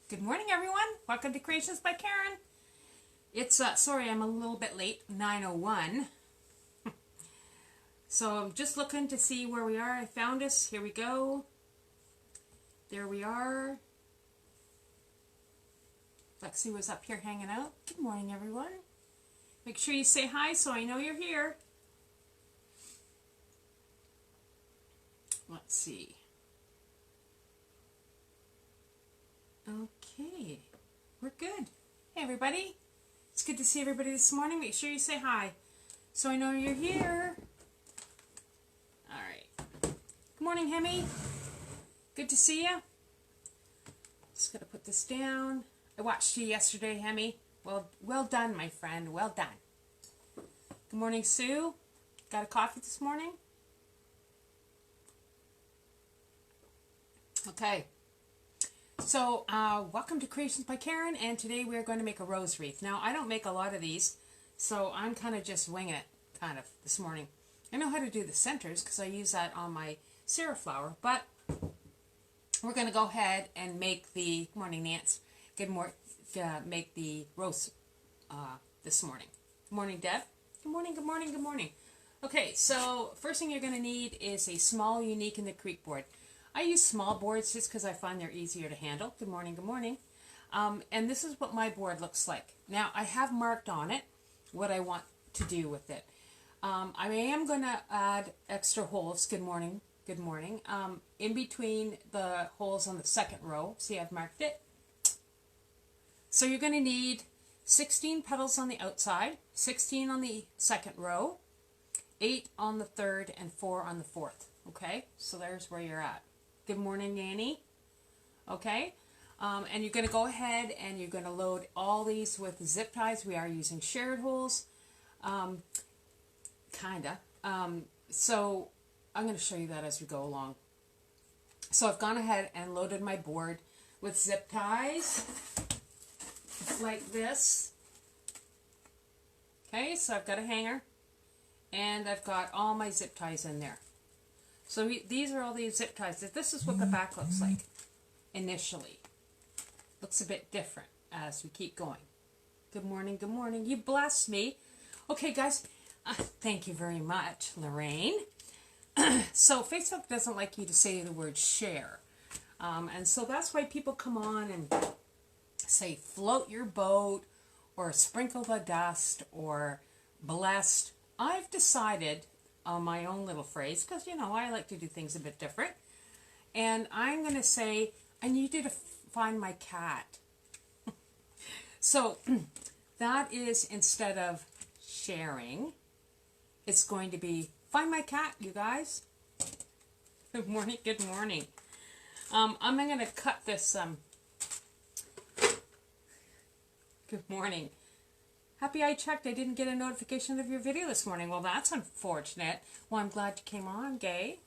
Good morning, everyone. Welcome to Creations by Karen. It's, sorry, I'm a little bit late, 9:01. So I'm just looking to see where we are. I found us. Here we go. There we are. Lexi was up here hanging out. Good morning, everyone. Make sure you say hi so I know you're here. Let's see. Okay. We're good. Hey, everybody. It's good to see everybody this morning. Make sure you say hi so I know you're here. All right. Good morning, Hemi. Good to see you. Just going to put this down. I watched you yesterday, Hemi. Well done, my friend. Well done. Good morning, Sue. Got a coffee this morning? Okay. So, welcome to Creations by Karen, and today we're going to make a rose wreath. Now, I don't make a lot of these, so I'm kind of just winging it, this morning. I know how to do the centers, because I use that on my Sarah flower, but we're going to go ahead and make the, good morning, Nance, make the rose this morning. Good morning, Deb. Good morning, good morning, good morning. Okay, so first thing you're going to need is a small Unique in the Creek board. I use small boards just because I find they're easier to handle. Good morning, good morning. And this is what my board looks like. Now, I have marked on it what I want to do with it. I am going to add extra holes, good morning, in between the holes on the second row. See, I've marked it. So you're going to need 16 petals on the outside, 16 on the second row, 8 on the third, and 4 on the fourth. Okay, so there's where you're at. Good morning, Nanny. Okay, and you're going to go ahead and you're going to load all these with zip ties. We are using shared holes, so I'm going to show you that as we go along. So I've gone ahead and loaded my board with zip ties like this. Okay, so I've got a hanger and I've got all my zip ties in there. So these are all the zip ties. This is what the back looks like initially. Looks a bit different as we keep going. Good morning, good morning. You blessed me. Okay, guys, thank you very much, Lorraine. So Facebook doesn't like you to say the word share. And so that's why people come on and say float your boat or sprinkle the dust or blessed. I've decided on my own little phrase, because, you know, I like to do things a bit different. And I'm going to say, I need you to find my cat. So that is, instead of sharing, it's going to be, find my cat, you guys. Good morning, good morning. I'm going to cut this, good morning. Happy I checked. I didn't get a notification of your video this morning. Well, that's unfortunate. Well, I'm glad you came on, Gay.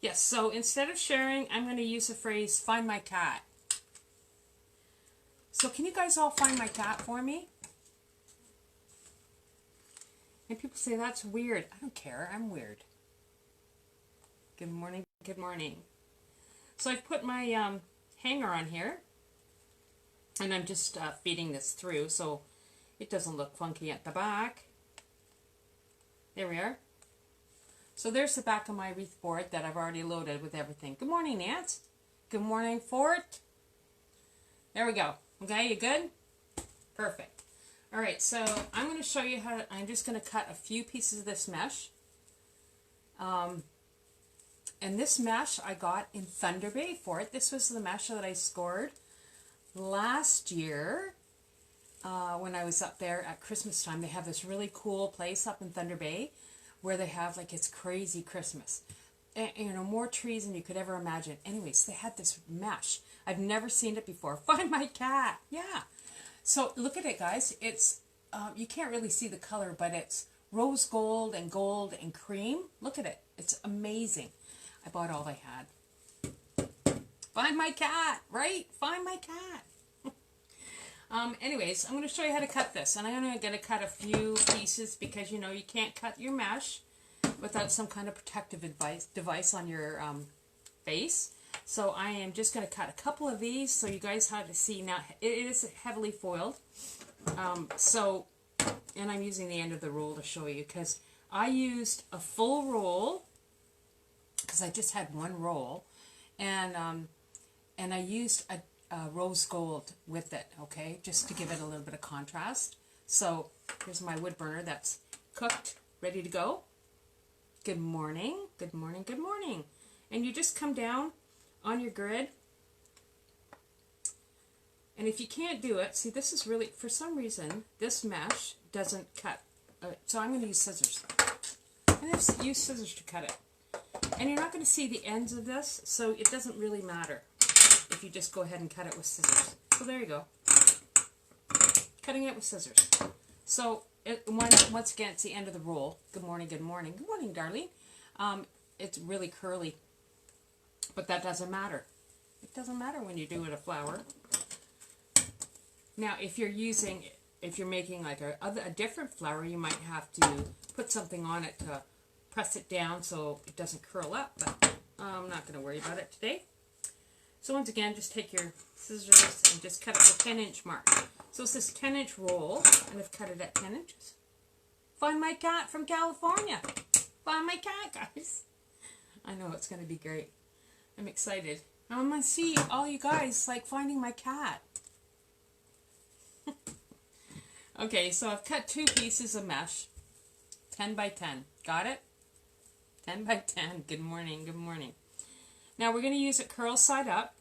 Yes, so instead of sharing, I'm going to use the phrase, find my cat. So can you guys all find my cat for me? And people say, that's weird. I don't care. I'm weird. Good morning. Good morning. So I've put my hanger on here. And I'm just feeding this through so it doesn't look funky at the back. There we are. So there's the back of my wreath board that I've already loaded with everything. Good morning, Nance. Good morning, Fort. There we go. Okay, you good? Perfect. All right, so I'm going to show you how I'm just going to cut a few pieces of this mesh. And this mesh I got in Thunder Bay for it. This was the mesh that I scored last year, when I was up there at Christmas time. They have this really cool place up in Thunder Bay where they have, like, it's crazy Christmas. And, you know, more trees than you could ever imagine. Anyways, they had this mesh. I've never seen it before. Find my cat. Yeah. So look at it, guys. It's, you can't really see the color, but it's rose gold and cream. Look at it. It's amazing. I bought all I had. Find my cat, right? Find my cat. Anyways, I'm going to show you how to cut this. And I'm going to cut a few pieces because, you know, you can't cut your mesh without some kind of protective device on your face. So I am just going to cut a couple of these so you guys have to see. Now, it is heavily foiled. And I'm using the end of the roll to show you because I used a full roll because I just had one roll. And I used a rose gold with it, okay, just to give it a little bit of contrast. So here's my wood burner that's cooked, ready to go. Good morning, good morning, good morning. And you just come down on your grid. And if you can't do it, see, this is really, for some reason, this mesh doesn't cut. So I'm going to use scissors. I'm going to use scissors to cut it. And you're not going to see the ends of this, so it doesn't really matter if you just go ahead and cut it with scissors. So there you go. Cutting it with scissors. So once again, it's the end of the roll. Good morning, good morning. Good morning, darling. It's really curly, but that doesn't matter. It doesn't matter when you do it a flower. Now, if you're making like a different flower, you might have to put something on it to press it down so it doesn't curl up, but I'm not going to worry about it today. So once again, just take your scissors and just cut it to 10-inch mark. So it's this 10-inch roll, and I've cut it at 10 inches. Find my cat from California. Find my cat, guys. I know, it's going to be great. I'm excited. I'm going to see all you guys like finding my cat. Okay, so I've cut 2 pieces of mesh. 10 by 10. Got it? 10 by 10. Good morning, good morning. Now we're going to use it curl side up.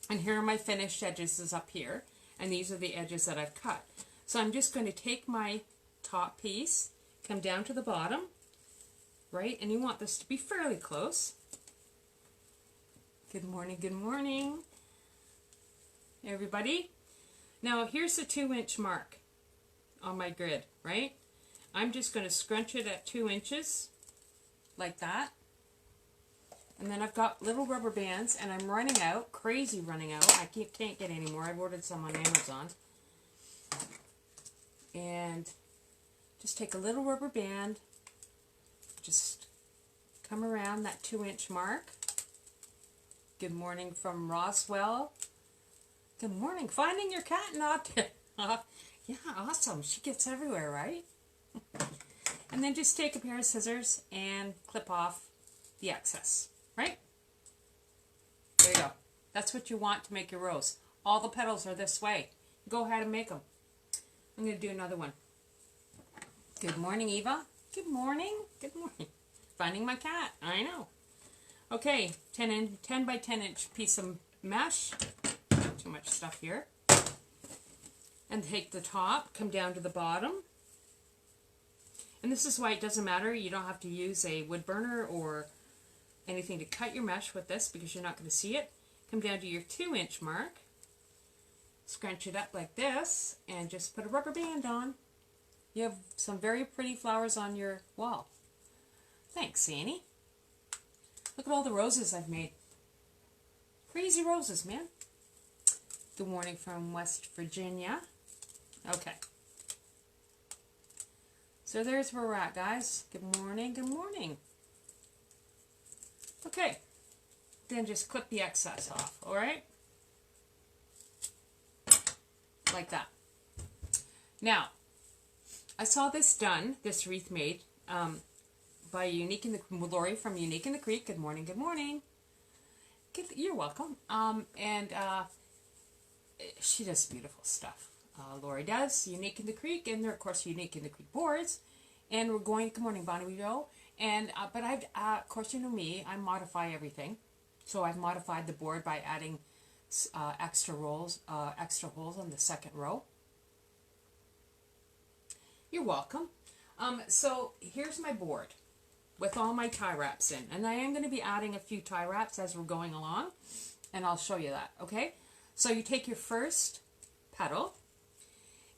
And here are my finished edges is up here. And these are the edges that I've cut. So I'm just going to take my top piece, come down to the bottom, right? And you want this to be fairly close. Good morning, everybody. Now here's the 2-inch mark on my grid, right? I'm just going to scrunch it at 2 inches, like that. And then I've got little rubber bands, and I'm running out, crazy running out. I can't get any more. I've ordered some on Amazon. And just take a little rubber band, just come around that 2-inch mark. Good morning from Roswell. Good morning. Finding your cat not yeah, awesome. She gets everywhere, right? And then just take a pair of scissors and clip off the excess, right? There you go. That's what you want to make your rose. All the petals are this way. Go ahead and make them. I'm going to do another one. Good morning, Eva. Good morning. Good morning. Finding my cat. I know. Okay, 10 by 10 inch piece of mesh. Too much stuff here. And take the top, come down to the bottom. And this is why it doesn't matter. You don't have to use a wood burner or anything to cut your mesh with this because you're not going to see it. Come down to your 2-inch mark. Scrunch it up like this and just put a rubber band on. You have some very pretty flowers on your wall. Thanks, Annie. Look at all the roses I've made. Crazy roses, man. Good morning from West Virginia. Okay. So there's where we're at, guys. Good morning, good morning. Okay. Then just clip the excess off, alright? Like that. Now, I saw this done, this wreath made, by Lori from Unique in the Creek. Good morning, good morning. You're welcome. She does beautiful stuff. Lori does, Unique in the Creek, and they're, of course, Unique in the Creek boards. And we're going, good morning, Bonnie Joe. And, but I've, of course, you know me, I modify everything. So I've modified the board by adding extra holes on the second row. You're welcome. So here's my board with all my tie wraps in. And I am going to be adding a few tie wraps as we're going along. And I'll show you that, okay? So you take your first petal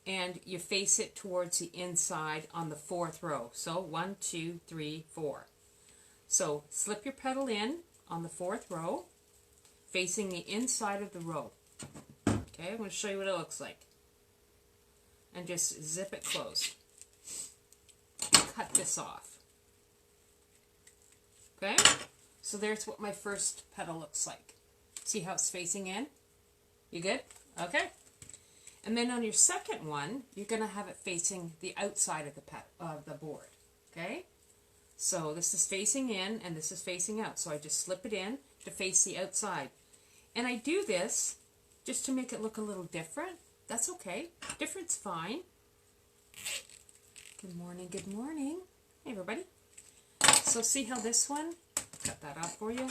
and you face it towards the inside on the 4th row. So 1, 2, 3, 4. So slip your petal in on the 4th row, facing the inside of the row. Okay, I'm going to show you what it looks like. And just zip it closed. Cut this off. Okay, So there's what my first petal looks like. See how it's facing in? You good? Okay. And then on your second one, you're going to have it facing the outside of the board. Okay? So this is facing in and this is facing out. So I just slip it in to face the outside. And I do this just to make it look a little different. That's okay. Different's fine. Good morning, good morning. Hey everybody. So see how this one, cut that off for you.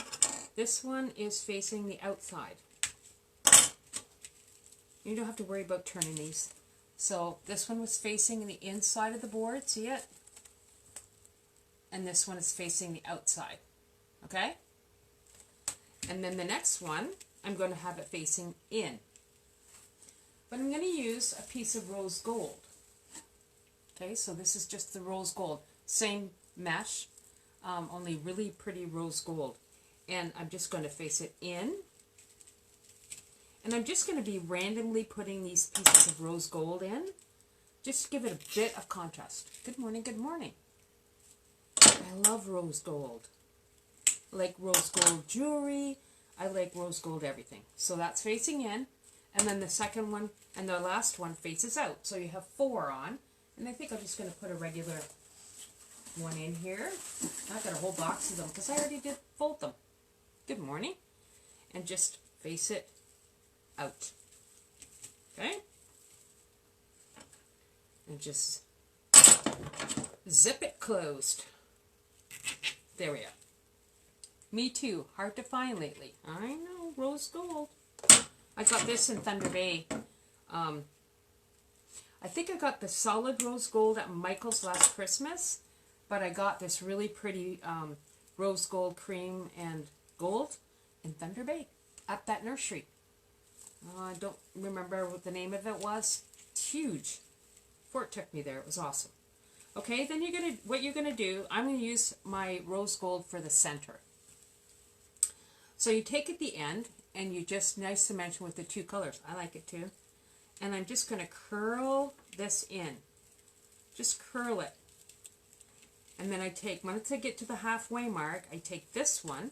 This one is facing the outside. You don't have to worry about turning these. So this one was facing the inside of the board, see it? And this one is facing the outside, okay? And then the next one, I'm going to have it facing in. But I'm going to use a piece of rose gold. Okay, so this is just the rose gold. Same mesh, only really pretty rose gold. And I'm just going to face it in. And I'm just going to be randomly putting these pieces of rose gold in. Just to give it a bit of contrast. Good morning, good morning. I love rose gold. I like rose gold jewelry. I like rose gold everything. So that's facing in. And then the second one and the last one faces out. So you have 4 on. And I think I'm just going to put a regular one in here. I've got a whole box of them because I already did fold them. Good morning. And just face it out. Okay? And just zip it closed. There we are. Me too. Hard to find lately. I know. Rose gold. I got this in Thunder Bay. I think I got the solid rose gold at Michael's last Christmas. But I got this really pretty rose gold cream and gold in Thunder Bay at that nursery. I don't remember what the name of it was. It's huge. Fort took me there. It was awesome. Okay, then what you're gonna do, I'm gonna use my rose gold for the center. So you take at the end and you just nice to mention with the 2 colors. I like it too. And I'm just gonna curl this in. Just curl it. And then I take, once I get to the halfway mark, I take this one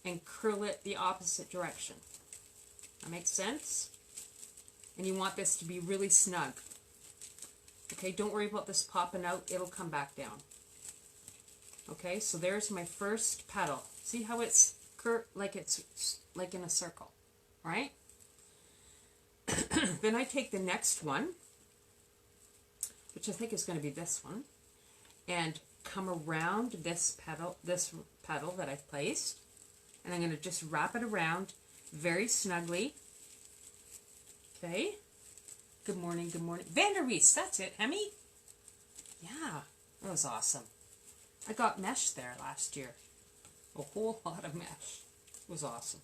and curl it the opposite direction. That makes sense? And you want this to be really snug. Okay, don't worry about this popping out. It'll come back down. Okay, so there's my first petal. See how it's like in a circle, right? Then I take the next one, which I think is going to be this one, and come around this petal that I've placed, and I'm going to just wrap it around very snugly. Okay. Good morning, good morning. Vanderwees, that's it, Hemi? Yeah, that was awesome. I got mesh there last year. A whole lot of mesh. It was awesome.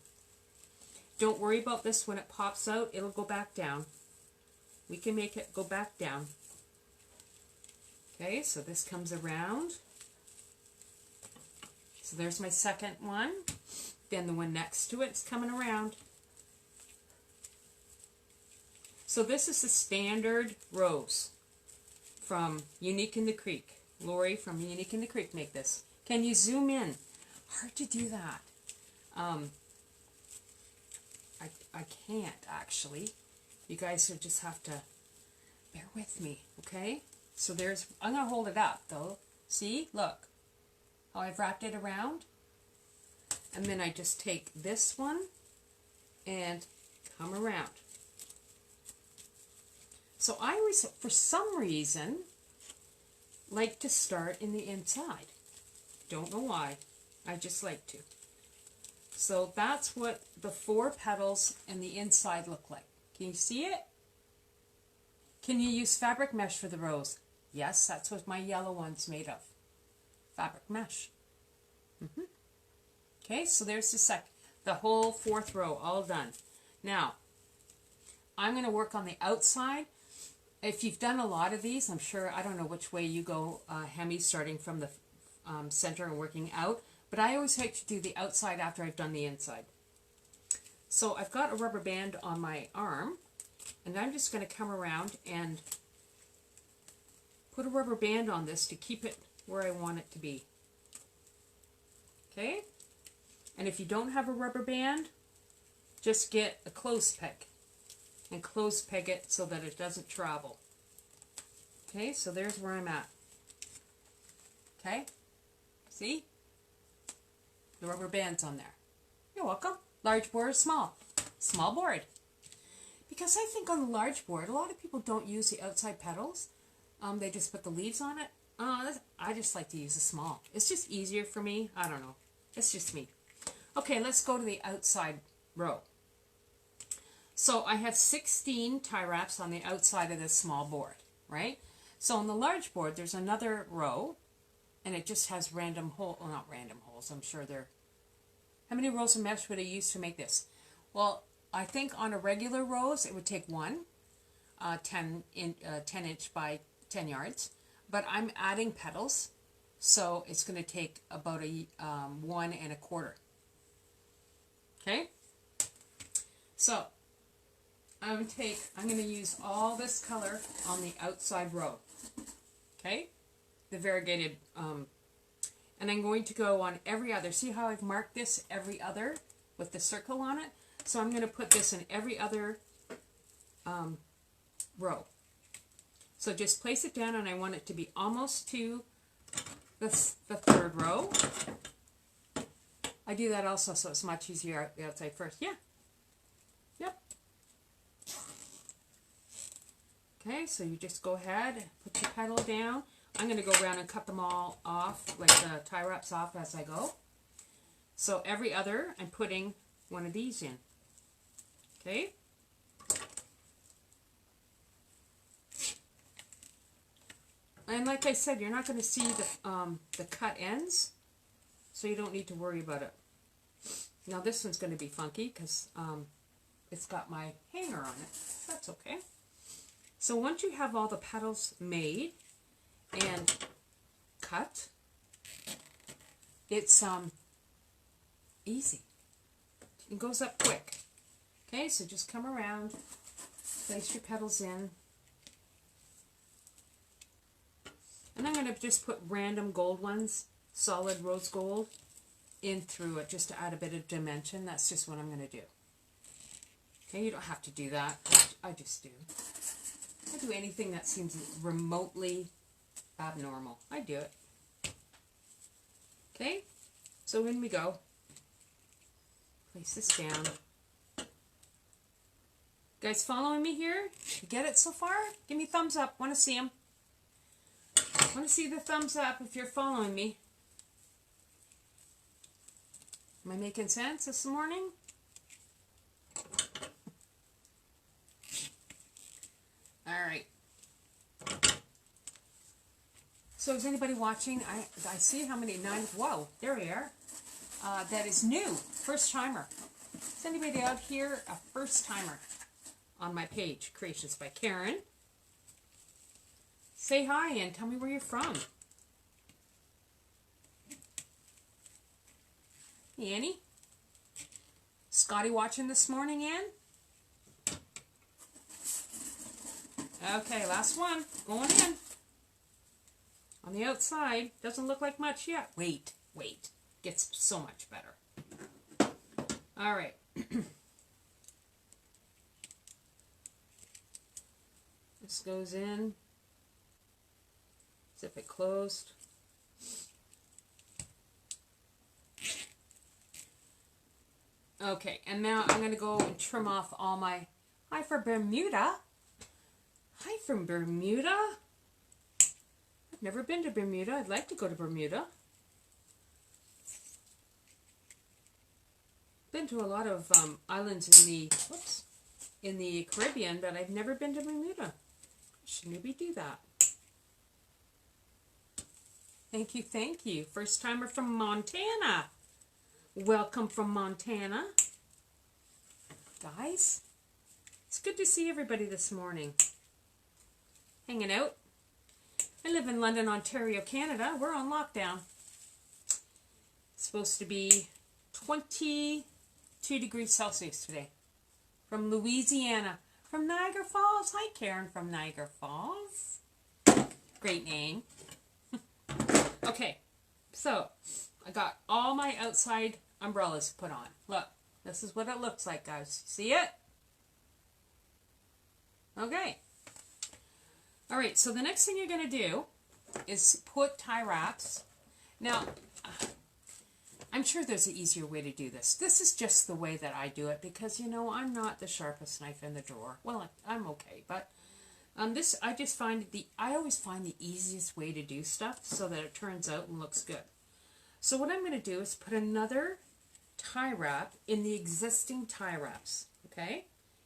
Don't worry about this when it pops out. It'll go back down. We can make it go back down. Okay, so this comes around. So there's my second one. Then the one next to it's coming around. So this is the standard rose from Unique in the Creek. Lori from Unique in the Creek made this. Can you zoom in? Hard to do that. I can't actually. You guys will just have to bear with me, okay? So there's, I'm going to hold it up though. See, look how I've wrapped it around. And then I just take this one and come around. So I always, for some reason, like to start in the inside. Don't know why. I just like to. So that's what the 4 petals and the inside look like. Can you see it? Can you use fabric mesh for the rose? Yes, that's what my yellow one's made of. Fabric mesh. Okay, so there's the whole 4th row all done. Now, I'm going to work on the outside. If you've done a lot of these, I'm sure, I don't know which way you go, Hemi, starting from the center and working out, but I always like to do the outside after I've done the inside. So I've got a rubber band on my arm, and I'm just going to come around and put a rubber band on this to keep it where I want it to be. Okay, And if you don't have a rubber band, just get a clothes peg and clothes peg it so that it doesn't travel. Okay, so there's where I'm at. Okay, see? The rubber band's on there. You're welcome. Large board or small? Small board. Because I think on the large board, a lot of people don't use the outside petals. They just put the leaves on it. I just like to use a small. It's just easier for me. I don't know. It's just me. Okay, let's go to the outside row. So I have 16 tie wraps on the outside of this small board, right? So on the large board, there's another row, and it just has random holes. Well, not random holes. I'm sure they're... How many rows of mesh would I use to make this? Well, I think on a regular rows, it would take one, 10 inch by 10 yards. But I'm adding petals, so it's going to take about a 1 1/4. Okay? So, I'm going to use all this color on the outside row. Okay? The variegated, and I'm going to go on every other. See how I've marked this every other with the circle on it? So I'm going to put this in every other row. So just place it down, and I want it to be almost to the third row. I do that also, so it's much easier the outside first. Yeah. Yep. Okay, so you just go ahead, put your petal down. I'm going to go around and cut them all off, like the tie wraps off as I go. So every other, I'm putting one of these in. Okay. And like I said, you're not going to see the cut ends, so you don't need to worry about it. Now this one's going to be funky because it's got my hanger on it. That's okay. So once you have all the petals made and cut, it's easy. It goes up quick. Okay, so just come around, place your petals in. And I'm going to just put random gold ones, solid rose gold, in through it just to add a bit of dimension. That's just what I'm going to do. Okay, you don't have to do that. I just do. I do anything that seems remotely abnormal. I do it. Okay, so in we go. Place this down. You guys following me here? You get it so far? Give me a thumbs up. Want to see them? I want to see the thumbs up if you're following me. Am I making sense this morning? All right. So is anybody watching? I see how many, 9, whoa, there we are. That is new, first timer. Is anybody out here a first timer on my page, Creations by Karen? Say hi and tell me where you're from. Hey, Annie? Scotty watching this morning, Ann? Okay, last one. Going in. On the outside. Doesn't look like much yet. Wait. Gets so much better. All right. This goes in. Zip it closed. Okay, and now I'm going to go and trim off all my... Hi from Bermuda. Hi from Bermuda. I've never been to Bermuda. I'd like to go to Bermuda. Been to a lot of islands in the Caribbean, but I've never been to Bermuda. Should maybe do that. Thank you. First timer from Montana. Welcome from Montana. Guys, it's good to see everybody this morning. Hanging out. I live in London, Ontario, Canada. We're on lockdown. It's supposed to be 22 degrees Celsius today. From Louisiana. From Niagara Falls. Hi, Karen from Niagara Falls. Great name. Okay, so I got all my outside umbrellas put on. Look, this is what it looks like, guys. See it? Okay. All right, so the next thing you're going to do is put tie wraps. Now, I'm sure there's an easier way to do this. This is just the way that I do it because, you know, I'm not the sharpest knife in the drawer. Well, I'm okay, but this, I just find I always find the easiest way to do stuff so that it turns out and looks good. So what I'm going to do is put another tie wrap in the existing tie wraps, okay?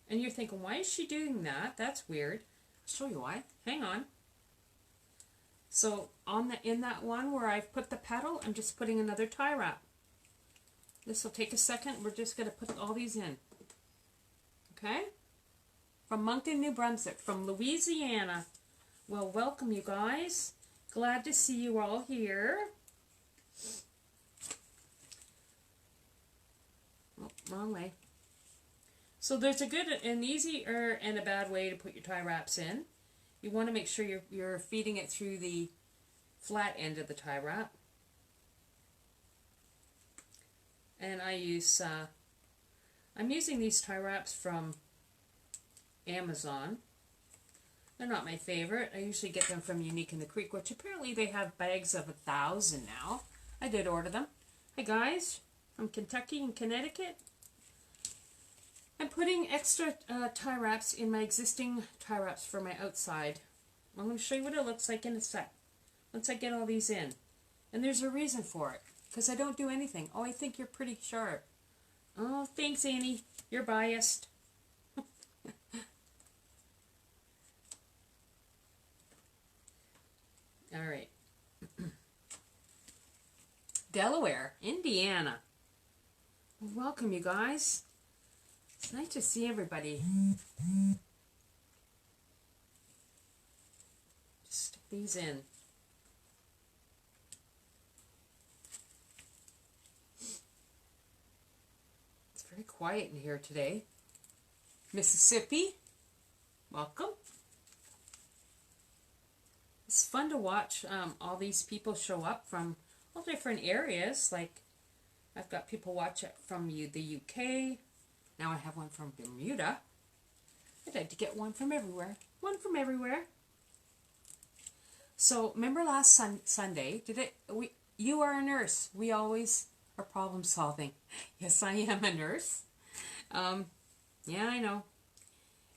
And you're thinking, why is she doing that? That's weird. I'll show you why. Hang on. So in that one where I've put the petal, I'm just putting another tie wrap. This will take a second. We're just going to put all these in. Okay? From Moncton, New Brunswick, from Louisiana. Well, welcome you guys. Glad to see you all here. Oh, wrong way. So there's a good, an easy, and a bad way to put your tie wraps in. You want to make sure you're feeding it through the flat end of the tie wrap. And I'm using these tie wraps from Amazon. They're not my favorite. I usually get them from Unique in the Creek, which apparently they have bags of 1,000 now. I did order them. Hi guys, from Kentucky and Connecticut. I'm putting extra tie wraps in my existing tie wraps for my outside. I'm going to show you what it looks like in a sec. Once I get all these in. And there's a reason for it. Because I don't do anything. Oh, I think you're pretty sharp. Oh, thanks, Annie. You're biased. All right. Delaware, Indiana. Welcome, you guys. It's nice to see everybody. Just stick these in. It's very quiet in here today. Mississippi, welcome. It's fun to watch all these people show up from all different areas. Like, I've got people watch it from the UK. Now I have one from Bermuda. I'd like to get one from everywhere. One from everywhere. So, remember last Sunday, you are a nurse. We always are problem solving. Yes, I am a nurse. Yeah, I know.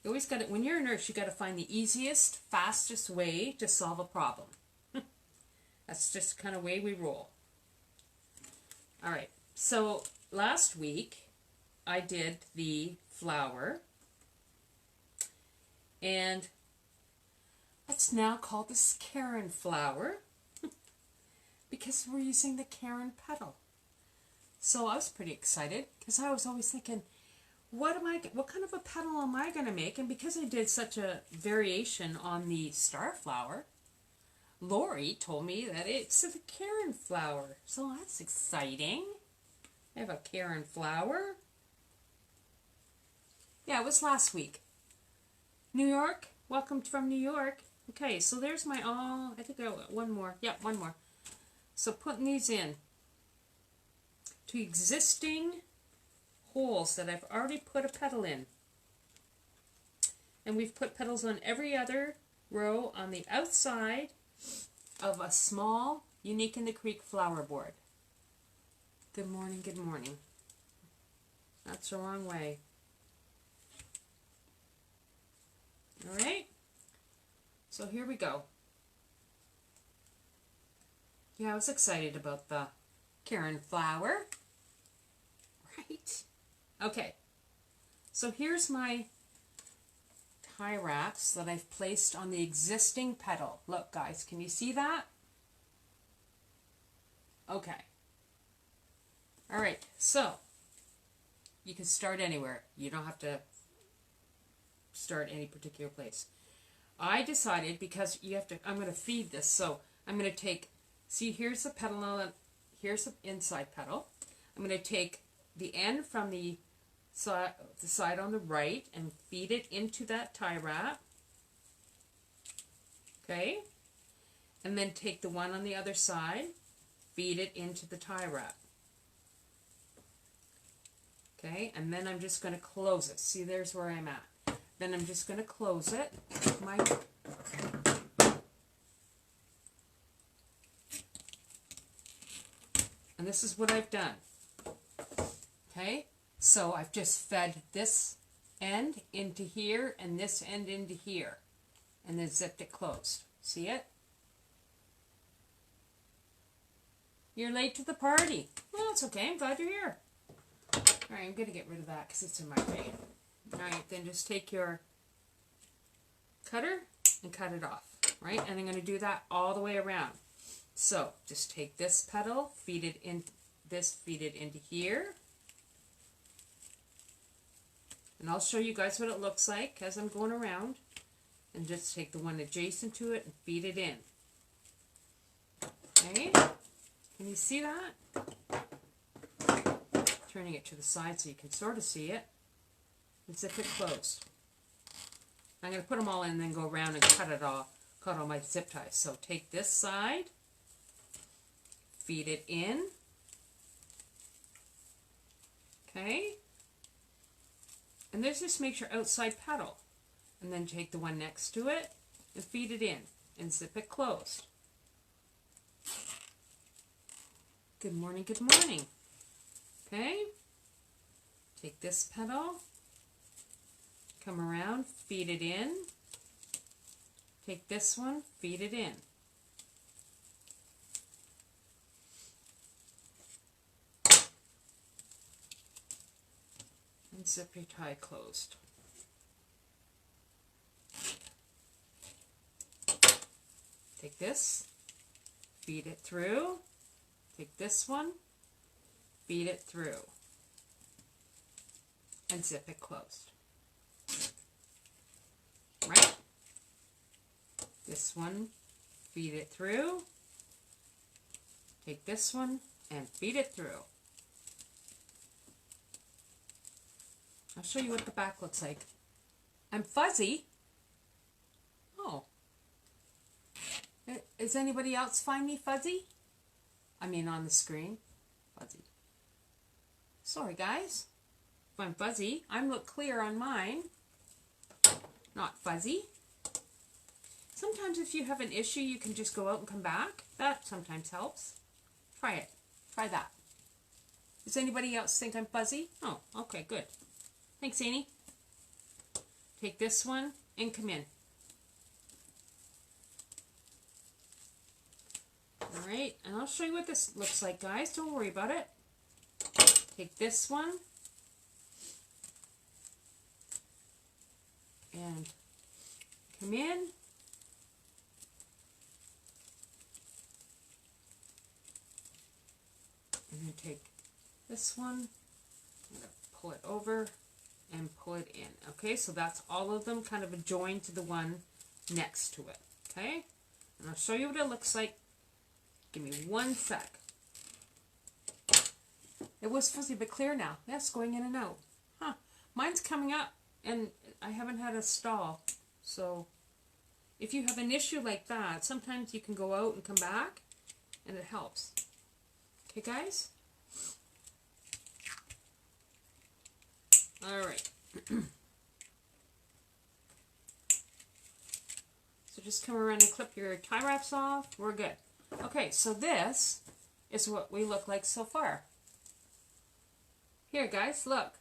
You always got it. When you're a nurse, you got to find the easiest, fastest way to solve a problem. That's just kind of way we roll. All right. So last week, I did the flower, and it's now called the Karen flower because we're using the Karen petal. So I was pretty excited because I was always thinking, what kind of a petal am I going to make? And because I did such a variation on the star flower, Lori told me that it's a Karen flower. So that's exciting. I have a Karen flower. Yeah, it was last week. New York, welcome from New York. Okay, so there's my, I think I got one more. Yeah, one more. So putting these in to existing holes that I've already put a petal in. And we've put petals on every other row on the outside of a small Unique in the Creek flower board. Good morning, good morning. That's the wrong way. Alright, so here we go. Yeah, I was excited about the Karen flower. Right? Okay, so here's my tie wraps that I've placed on the existing petal. Look, guys, can you see that? Okay. Alright, so you can start anywhere. You don't have to start any particular place. I decided, because you have to, I'm going to feed this, so I'm going to take, see, here's the petal, here's the inside petal. I'm going to take the end from the side on the right and feed it into that tie wrap. Okay? And then take the one on the other side, feed it into the tie wrap. Okay, and then I'm just going to close it. See, there's where I'm at. Then I'm just going to close it. And this is what I've done. Okay, so I've just fed this end into here and this end into here, and then zipped it closed. See it? You're late to the party. Well, it's okay. I'm glad you're here. All right, I'm going to get rid of that because it's in my way. All right, then just take your cutter and cut it off, right? And I'm going to do that all the way around. So just take this petal, feed it into here. And I'll show you guys what it looks like as I'm going around. And just take the one adjacent to it and feed it in. Okay? Can you see that? Turning it to the side so you can sort of see it. And zip it closed. I'm going to put them all in and then go around and cut all my zip ties. So take this side, feed it in. Okay? And this just makes your outside petal. And then take the one next to it and feed it in and zip it closed. Good morning, good morning. Okay? Take this petal, come around, feed it in. Take this one, feed it in. And zip your tie closed. Take this, feed it through. Take this one, feed it through. And zip it closed. Right? This one, feed it through. Take this one and feed it through. I'll show you what the back looks like. I'm fuzzy. Oh. Does anybody else find me fuzzy? I mean on the screen. Fuzzy. Sorry guys. If I'm fuzzy, I look clear on mine. Not fuzzy. Sometimes if you have an issue, you can just go out and come back. That sometimes helps. Try it. Try that. Does anybody else think I'm fuzzy? Oh, okay, good. Thanks, Annie. Take this one and come in. Alright, and I'll show you what this looks like, guys. Don't worry about it. Take this one and come in. And then take this one. I'm going to pull it over and pull it in. Okay, so that's all of them kind of joined to the one next to it. Okay, and I'll show you what it looks like. Give me 1 sec. It was fuzzy but clear now. That's going in and out. Huh. Mine's coming up and I haven't had a stall. So if you have an issue like that, sometimes you can go out and come back and it helps. Okay, guys? All right. So just come around and clip your tie wraps off. We're good. Okay, so this is what we look like so far. Here, guys, look.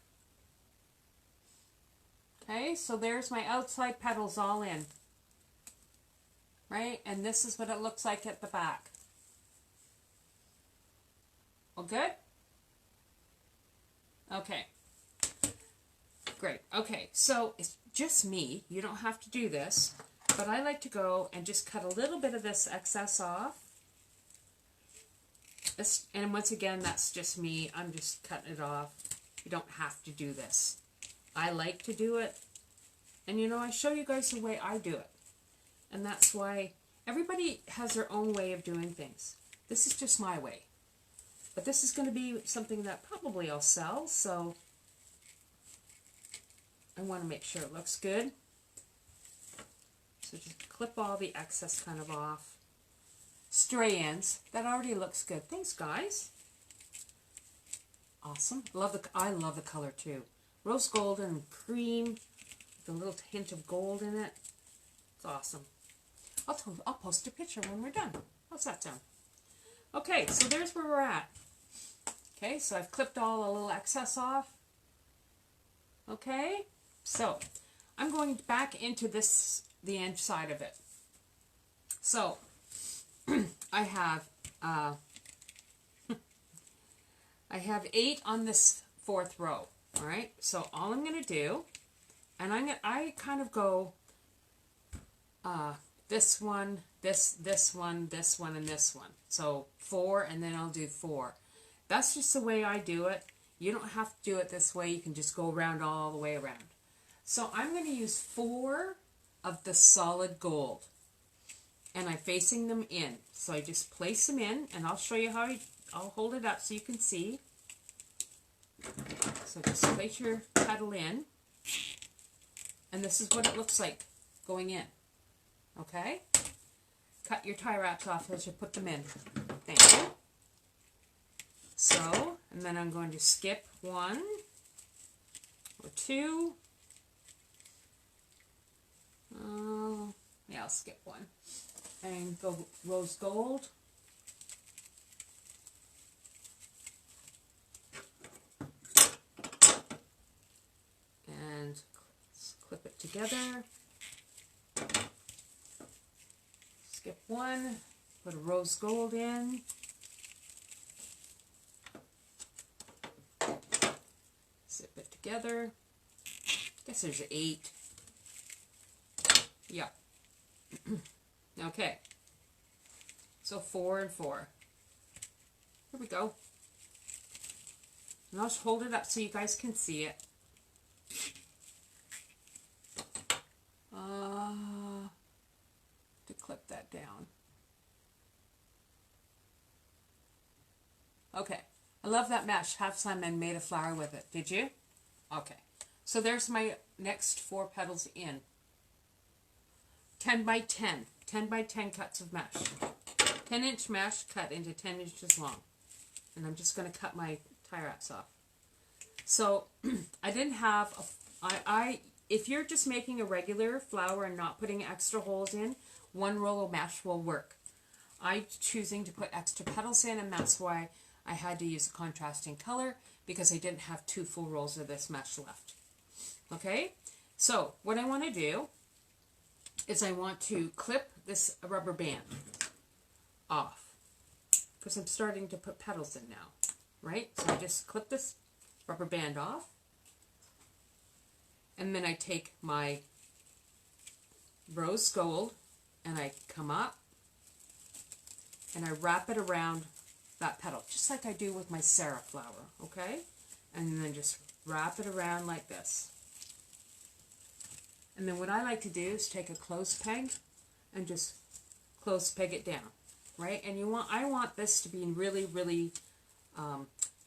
Okay, so there's my outside petals all in. Right? And this is what it looks like at the back. All good? Okay. Great. Okay, so it's just me. You don't have to do this. But I like to go and just cut a little bit of this excess off. This, and once again, that's just me. I'm just cutting it off. You don't have to do this. I like to do it. And you know, I show you guys the way I do it. And that's why everybody has their own way of doing things. This is just my way. But this is going to be something that probably I'll sell. So I want to make sure it looks good. So just clip all the excess kind of off. Stray ends. That already looks good. Thanks, guys. Awesome. I love the color too. Rose gold and cream, with a little hint of gold in it. It's awesome. I'll post a picture when we're done. How's that sound? Okay, so there's where we're at. Okay, so I've clipped all a little excess off. Okay, so I'm going back into the inside of it. So I have 8 on this 4th row. All right, so all I'm going to do, and I kind of go this one, this one, this one, and this one. So 4, and then I'll do 4. That's just the way I do it. You don't have to do it this way. You can just go around all the way around. So I'm going to use 4 of the solid gold, and I'm facing them in. So I just place them in, and I'll show you how I'll hold it up so you can see. So just place your petal in, and this is what it looks like going in. Okay? Cut your tie wraps off as you put them in. Thank you. So, and then I'm going to skip 1 or 2. Yeah, I'll skip 1. And go rose gold. And clip it together. Skip 1. Put a rose gold in. Zip it together. Guess there's 8. Yeah. Okay. So 4 and 4. Here we go. And I'll just hold it up so you guys can see it. To clip that down. Okay. I love that mesh. Have some and made a flower with it. Did you? Okay. So there's my next 4 petals in. 10 by 10. 10 by 10 cuts of mesh. 10-inch mesh cut into 10 inches long. And I'm just going to cut my tie wraps off. So I didn't have if you're just making a regular flower and not putting extra holes in, 1 roll of mesh will work. I'm choosing to put extra petals in, and that's why I had to use a contrasting color, because I didn't have 2 full rolls of this mesh left. Okay, so what I want to do is I want to clip this rubber band off, because I'm starting to put petals in now, right? So I just clip this rubber band off, and then I take my rose gold and I come up and I wrap it around that petal, just like I do with my Sarah flower, okay? And then just wrap it around like this. And then what I like to do is take a clothes peg and just clothes peg it down, right? And I want this to be really, really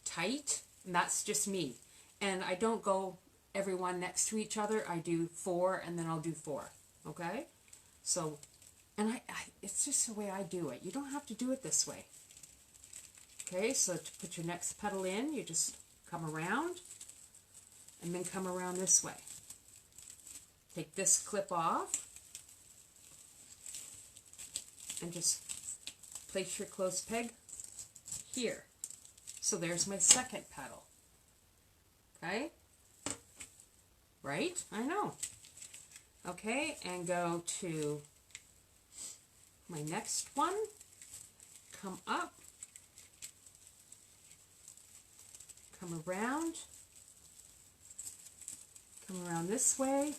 tight, and that's just me. And I don't go every one next to each other. I do 4, and then I'll do 4, okay? So, and it's just the way I do it. You don't have to do it this way. Okay, so to put your next petal in, you just come around, and then come around this way. Take this clip off, and just place your clothes peg here. So there's my second petal. Okay? Right? I know. Okay, and go to my next one. Come up. Come around. Come around this way.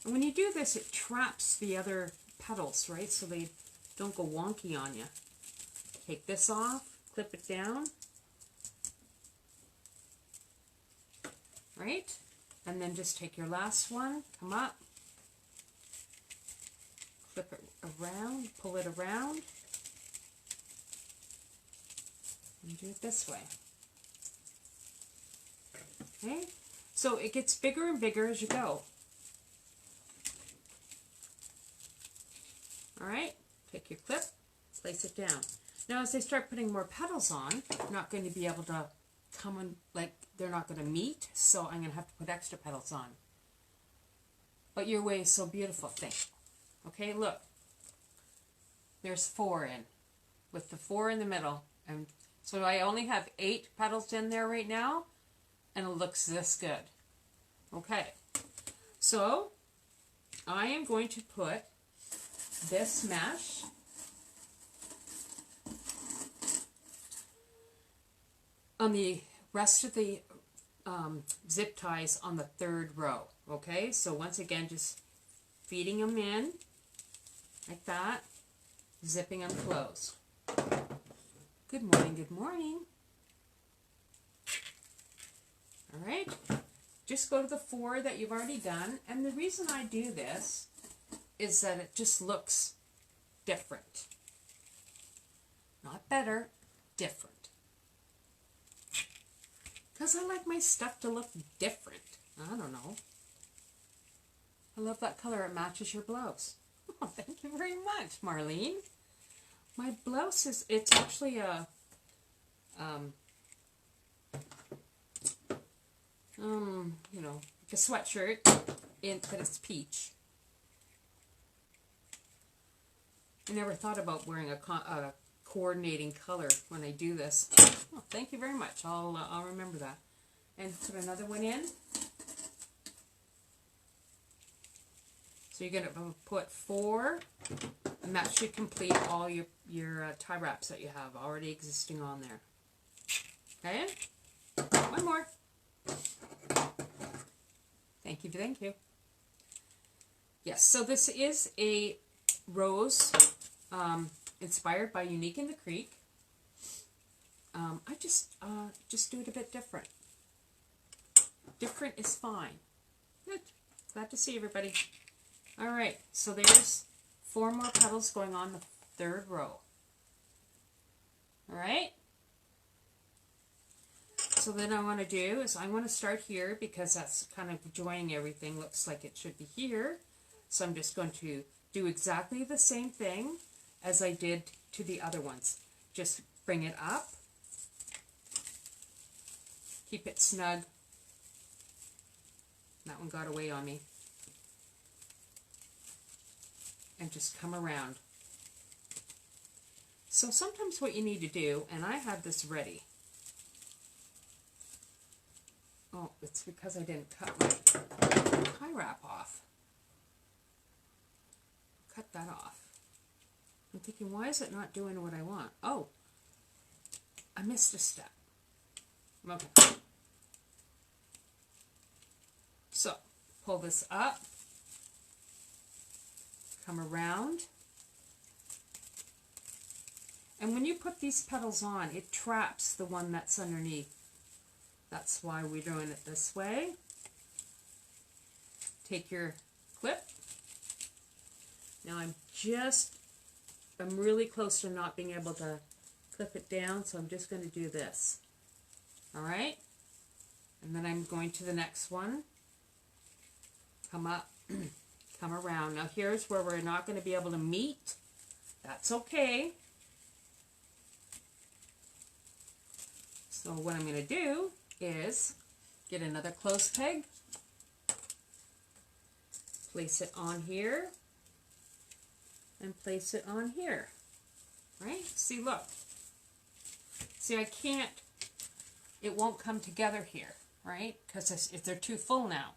And when you do this, it traps the other petals, right? So they don't go wonky on you. Take this off, clip it down. Right? And then just take your last one, come up, clip it around, pull it around, and do it this way. Okay? So it gets bigger and bigger as you go. Alright, take your clip, place it down. Now as I start putting more petals on, I'm not going to be able to coming, like they're not going to meet, so I'm going to have to put extra petals on. But your way is so beautiful, thing. Okay, look. There's 4 in, with the 4 in the middle. And so I only have 8 petals in there right now, and it looks this good. Okay, so I am going to put this mesh on the rest of the zip ties on the 3rd row. Okay, so once again, just feeding them in like that, zipping them closed. Good morning, good morning. All right, just go to the 4 that you've already done, and the reason I do this is that it just looks different. Not better, different. Because I like my stuff to look different. I don't know. I love that color. It matches your blouse. Oh, thank you very much, Marlene. My blouse is, it's actually a, you know, like a sweatshirt, but it's peach. I never thought about wearing a coordinating color when I do this. Oh, thank you very much. I'll remember that. And put another one in. So you're going to put 4, and that should complete all your tie wraps that you have already existing on there. Okay? One more. Thank you, thank you. Yes, so this is a rose inspired by Unique in the Creek. I just do it a bit different. Different is fine. Good. Glad to see everybody. All right, so there's 4 more petals going on the 3rd row. All right. So then I want to do is I want to start here because that's kind of joining everything. Looks like it should be here. So I'm just going to do exactly the same thing as I did to the other ones. Just bring it up. Keep it snug. That one got away on me. And just come around. So sometimes what you need to do, and I have this ready. Oh, it's because I didn't cut my tie wrap off. Cut that off. I'm thinking, why is it not doing what I want? Oh, I missed a step. Okay. So, pull this up. Come around. And when you put these petals on, it traps the one that's underneath. That's why we're doing it this way. Take your clip. Now I'm really close to not being able to clip it down, so I'm just going to do this. All right? And then I'm going to the next one. Come up, come around. Now here's where we're not going to be able to meet. That's okay. So what I'm going to do is get another close peg, place it on here, and place it on here. Right? See, look. See, I can't, it won't come together here, right? Because if they're too full now.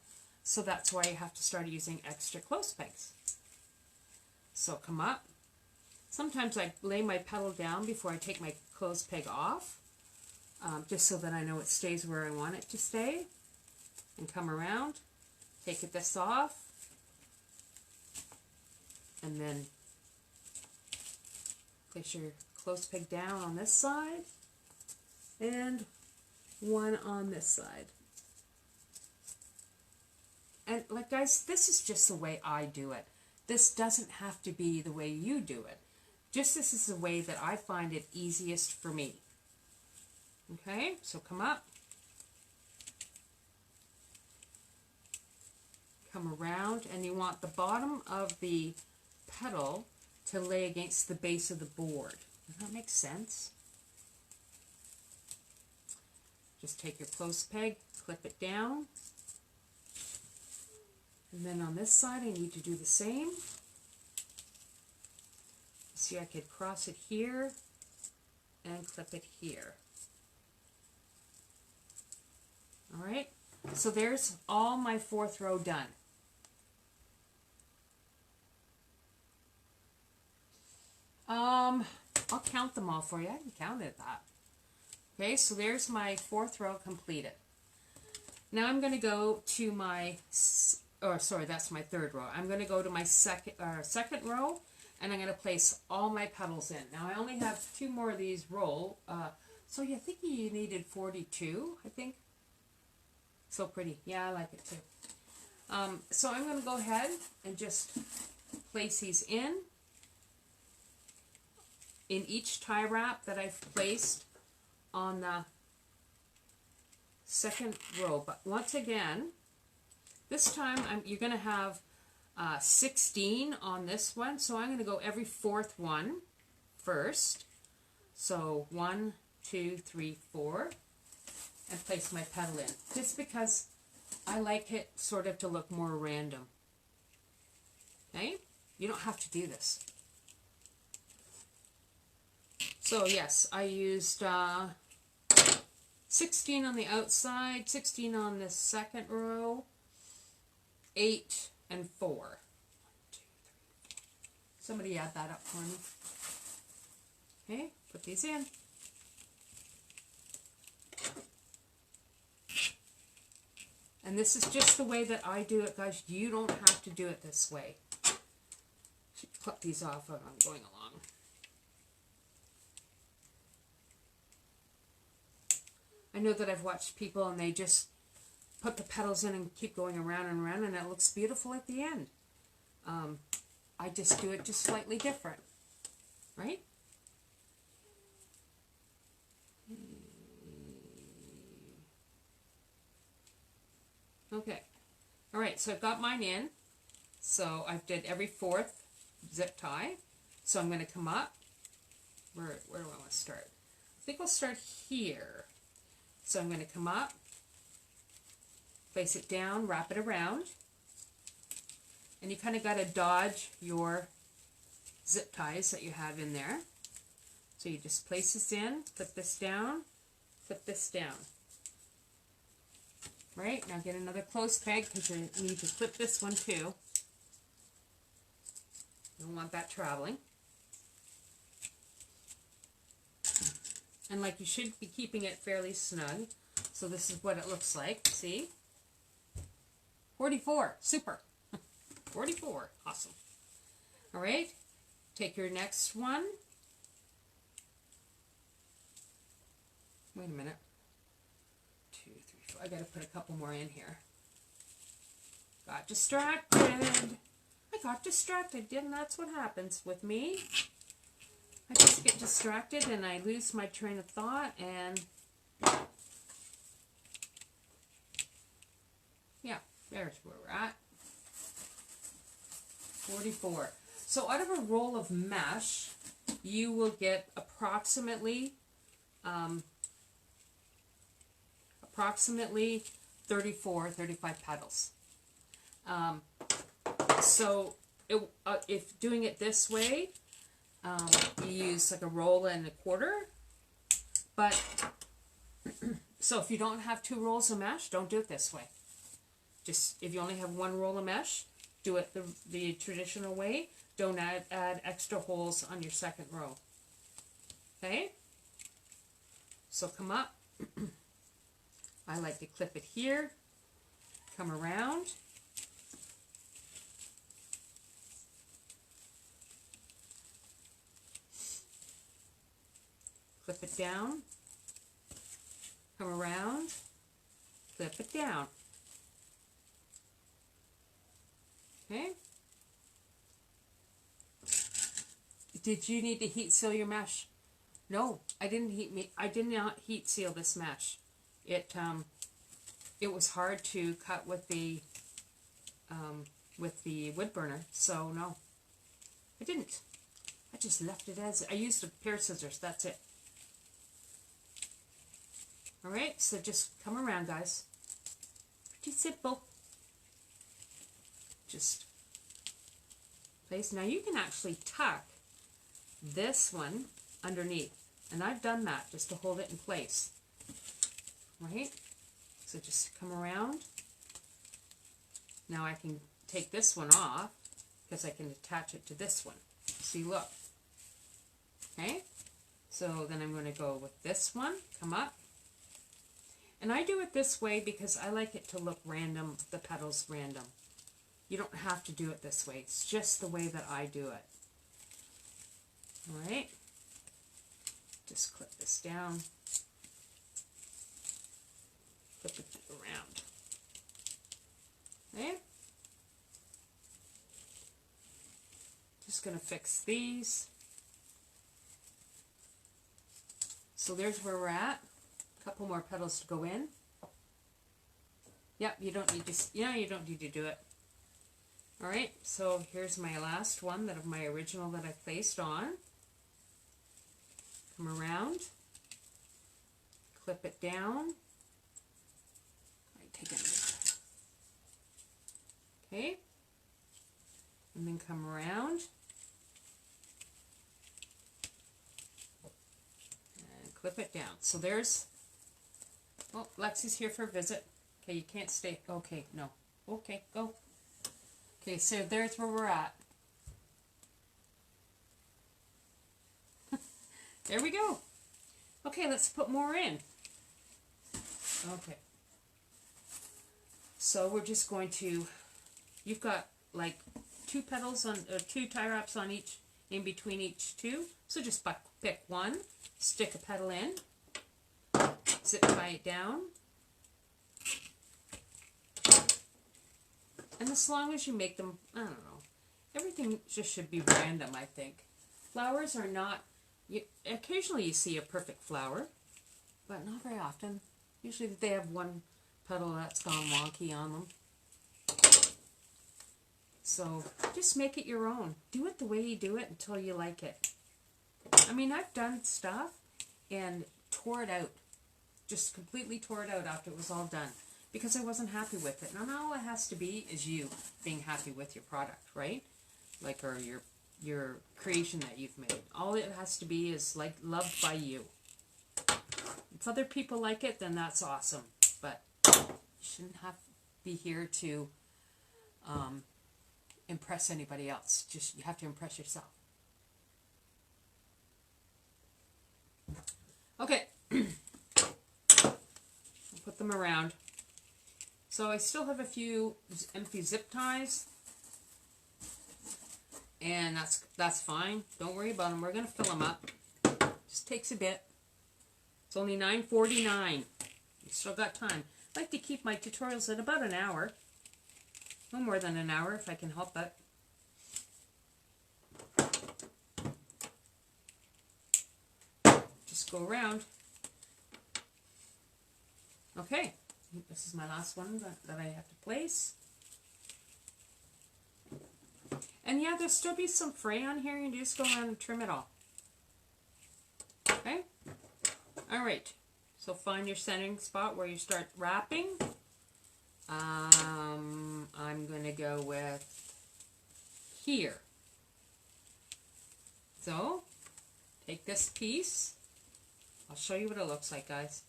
So that's why you have to start using extra close pegs. So come up. Sometimes I lay my petal down before I take my close peg off, just so that I know it stays where I want it to stay. And come around, take this off, and then place your close peg down on this side, and one on this side. And like guys, this is just the way I do it. This doesn't have to be the way you do it. Just this is the way that I find it easiest for me. Okay, so come up. Come around, and you want the bottom of the petal to lay against the base of the board. Does that make sense? Just take your close peg, clip it down. And then on this side, I need to do the same. See, I could cross it here and clip it here. All right, so there's all my 4th row done. I'll count them all for you. I haven't counted that. Okay, so there's my 4th row completed. Now I'm going to go to my, that's my 3rd row. I'm going to go to my second row, and I'm going to place all my petals in. Now I only have 2 more of these roll, so I think you needed 42, I think. So pretty. Yeah, I like it too. So I'm going to go ahead and just place these in each tie wrap that I've placed on the 2nd row. But once again, this time you're going to have 16 on this one, so I'm going to go every 4th one first. So 1, 2, 3, 4, and place my petal in, just because I like it sort of to look more random. Okay, you don't have to do this. So yes, I used 16 on the outside, 16 on the 2nd row, 8 and 4. 1, 2, 3, 4. Somebody add that up for me. Okay, put these in. And this is just the way that I do it, guys. You don't have to do it this way. Should clip these off as I'm going along. I know that I've watched people and they just put the petals in and keep going around and around, and it looks beautiful at the end. I just do it just slightly different, right? Okay, all right, so I've got mine in. So I've did every 4th zip tie. So I'm going to come up. Where do I want to start? I think I'll start here. So I'm going to come up, place it down, wrap it around, and you kind of got to dodge your zip ties that you have in there. So you just place this in, clip this down, clip this down. Right, now get another close peg because you need to clip this one too. You don't want that traveling. And like, you should be keeping it fairly snug. So this is what it looks like. See? 44. Super. 44. Awesome. All right. Take your next one. Wait a minute. 2, 3, 4. I got to put a couple more in here. Got distracted. I got distracted. And that's what happens with me. I just get distracted and I lose my train of thought, and yeah, there's where we're at. 44. So out of a roll of mesh, you will get approximately 34, 35 petals. So if doing it this way, you use like a roll and a quarter, but so if you don't have 2 rolls of mesh, don't do it this way. Just if you only have 1 roll of mesh, do it the traditional way. Don't add extra holes on your 2nd row. Okay? So come up. I like to clip it here, come around. Clip it down, come around, clip it down. Okay? Did you need to heat seal your mesh? No, I did not heat seal this mesh. It was hard to cut with the wood burner, so no, I didn't. I just left it as I used a pair of scissors. That's it. All right, so just come around, guys. Pretty simple. Just place. Now you can actually tuck this one underneath, and I've done that just to hold it in place. Right? So just come around. Now I can take this one off because I can attach it to this one. See, look. Okay? So then I'm going to go with this one, come up. And I do it this way because I like it to look random, the petals random. You don't have to do it this way. It's just the way that I do it. All right? Just clip this down. Flip it around. Okay? Just going to fix these. So there's where we're at. A couple more petals to go in. Yep, you don't need to, you don't need to do it. All right, so here's my last one of my original that I placed on. Come around, clip it down. Take it. Okay, and then come around and clip it down. So there's. Oh, Lexi's here for a visit. Okay, you can't stay. Okay, no. Okay, go. Okay, so there's where we're at. There we go. Okay, let's put more in. Okay. So we're just going to, you've got like 2 petals on, 2 tie wraps on each, in between each 2. So just pick one, stick a petal in, zip tie it down. And as long as you make them, I don't know, everything just should be random, I think. Flowers are not, occasionally you see a perfect flower, but not very often. Usually they have one petal that's gone wonky on them. So just make it your own. Do it the way you do it until you like it. I mean, I've done stuff and tore it out. Just completely tore it out after it was all done. Because I wasn't happy with it. Now all it has to be is you being happy with your product, right? Like, or your creation that you've made. All it has to be is like loved by you. If other people like it, then that's awesome. But you shouldn't have to be here to impress anybody else. Just you have to impress yourself. Okay. I'll put them around. So I still have a few empty zip ties, and that's fine. Don't worry about them. We're going to fill them up. Just takes a bit. It's only 9:49. You still got time. I like to keep my tutorials at about an hour. No more than an hour if I can help it. Just go around. Okay. This is my last one that I have to place. And yeah, there'll still be some fray on here. You just go around and trim it all. Okay? Alright. So find your centering spot where you start wrapping. I'm going to go with here. So, take this piece. I'll show you what it looks like, guys.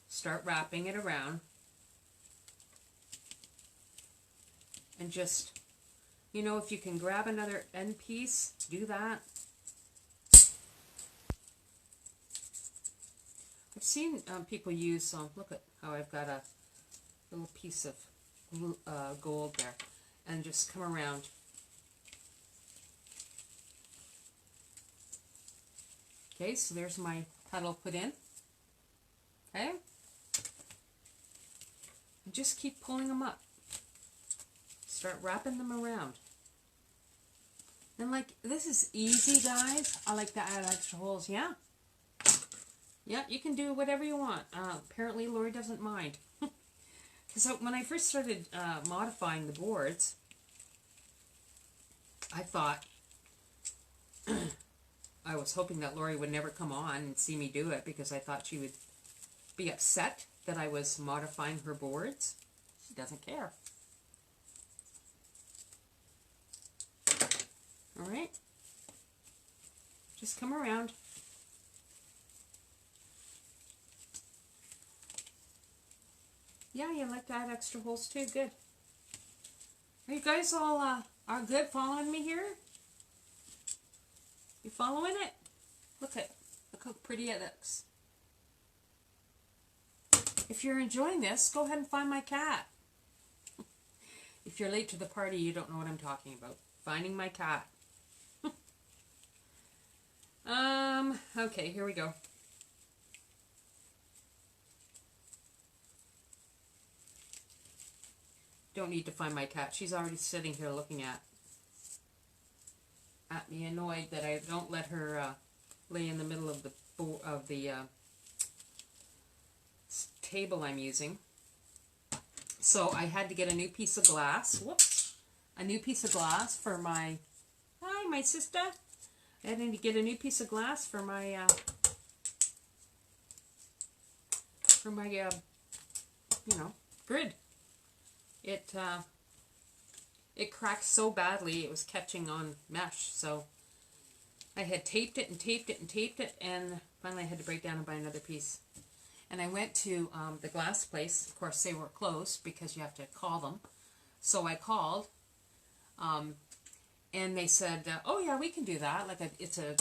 Start wrapping it around. And just, you know, if you can grab another end piece, do that. I've seen people use, look at how I've got a little piece of gold there. And just come around. Okay, so there's my petal put in. Okay? And just keep pulling them up. Start wrapping them around. And like, this is easy, guys. I like to add extra holes. Yeah. Yeah, you can do whatever you want. Apparently, Lori doesn't mind. Because when I first started modifying the boards, I thought, I was hoping that Lori would never come on and see me do it, because I thought she would be upset that I was modifying her boards. She doesn't care. All right. Just come around. Yeah, you like to add extra holes too. Good. Are you guys all are good following me here? You following it? Look how pretty it looks. If you're enjoying this, go ahead and find my cat. If you're late to the party, you don't know what I'm talking about. Finding my cat. Okay, here we go. Don't need to find my cat. She's already sitting here looking at me, annoyed that I don't let her lay in the middle of the table I'm using. So I had to get a new piece of glass. Whoops. A new piece of glass for my... Hi, my sister. I had to get a new piece of glass for my... grid. It cracked so badly it was catching on mesh, so I had taped it and taped it and taped it, and finally I had to break down and buy another piece. And I went to the glass place. Of course, they were closed because you have to call them. So I called, and they said, "Oh yeah, we can do that. Like it's a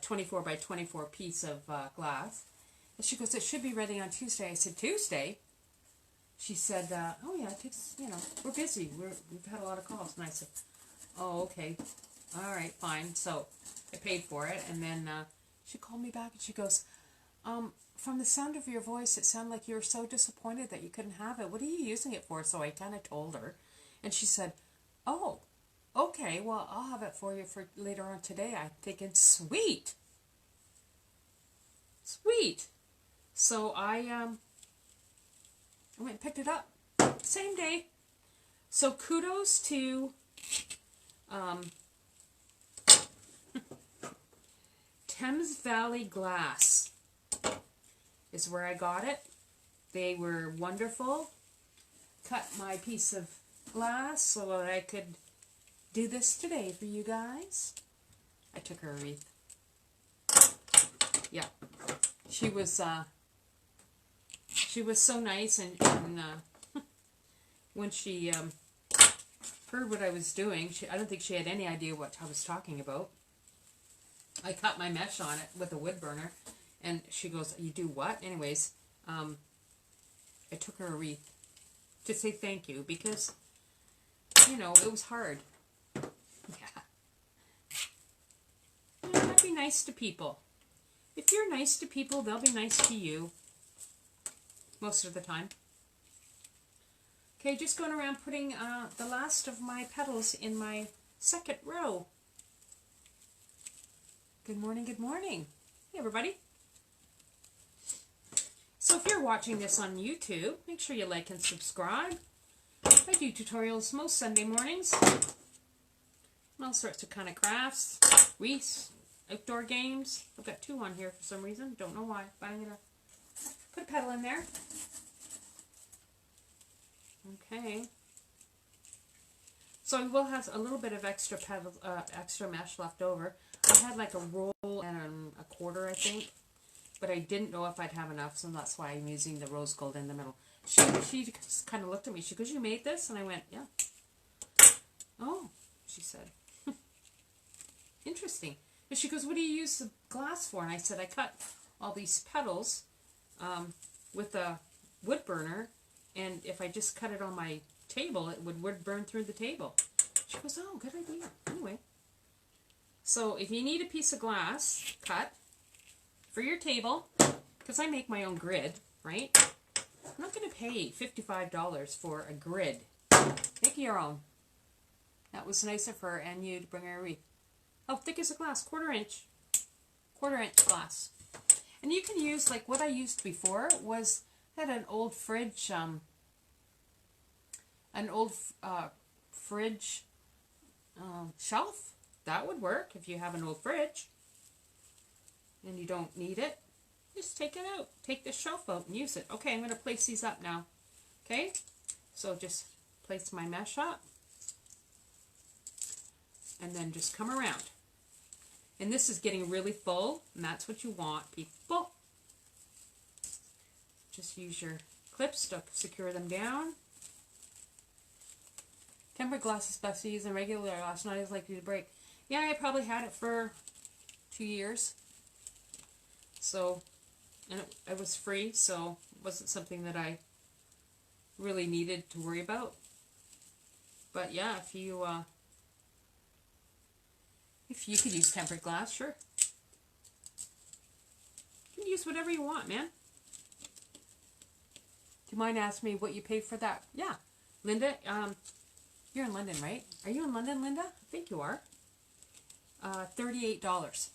24 by 24 piece of glass." And she goes, "It should be ready on Tuesday." I said, "Tuesday?" She said, "Oh yeah, it takes, we're busy. We've had a lot of calls." And I said, "Oh, okay. All right, fine." So I paid for it, and then she called me back and she goes, "From the sound of your voice, it sounded like you were so disappointed that you couldn't have it. What are you using it for?" So I kind of told her, and she said, "Oh, okay, well, I'll have it for you for later on today." I'm thinking, sweet. Sweet. So I went and picked it up same day. So kudos to Thames Valley Glass is where I got it. They were wonderful. Cut my piece of glass so that I could do this today for you guys. I took her a wreath. Yeah. She was so nice, and when she heard what I was doing, I don't think she had any idea what I was talking about. I cut my mesh on it with a wood burner, and she goes, "You do what?" Anyways, I took her a wreath to say thank you, because, it was hard. Yeah. Be nice to people. If you're nice to people, they'll be nice to you. Most of the time. Okay, just going around putting the last of my petals in my second row. Good morning, good morning. Hey, everybody. So if you're watching this on YouTube, make sure you like and subscribe. I do tutorials most Sunday mornings. All sorts of kind of crafts, wreaths, outdoor games. I've got two on here for some reason. Don't know why, but I'm going to put a petal in there. Okay. So I will have a little bit of extra mesh left over. I had like a roll and a quarter, I think, but I didn't know if I'd have enough, so that's why I'm using the rose gold in the middle. She just kind of looked at me. She goes, "You made this?" And I went, "Yeah." "Oh," she said. "Interesting." And she goes, "What do you use the glass for?" And I said, "I cut all these petals with a wood burner, and if I just cut it on my table, it would burn through the table." She goes, "Oh, good idea." Anyway, so if you need a piece of glass cut for your table, because I make my own grid, right? I'm not going to pay $55 for a grid. Make your own. That was nice of her and you to bring her a wreath. How thick is a glass? Quarter inch glass. And you can use, like what I used before was, had an old fridge, shelf. That would work if you have an old fridge and you don't need it. Just take it out. Take the shelf out and use it. Okay, I'm going to place these up now. Okay, so just place my mesh up. And then just come around. And this is getting really full, and that's what you want, people. Just use your clips to secure them down. Tempered glass is best to use, and regular glass not as likely to break. Yeah, I probably had it for 2 years. So, and it was free, so it wasn't something that I really needed to worry about. But yeah, if you could use tempered glass, sure. You can use whatever you want, man. Do you mind asking me what you paid for that? Yeah. Linda, you're in London, right? Are you in London, Linda? I think you are. $38.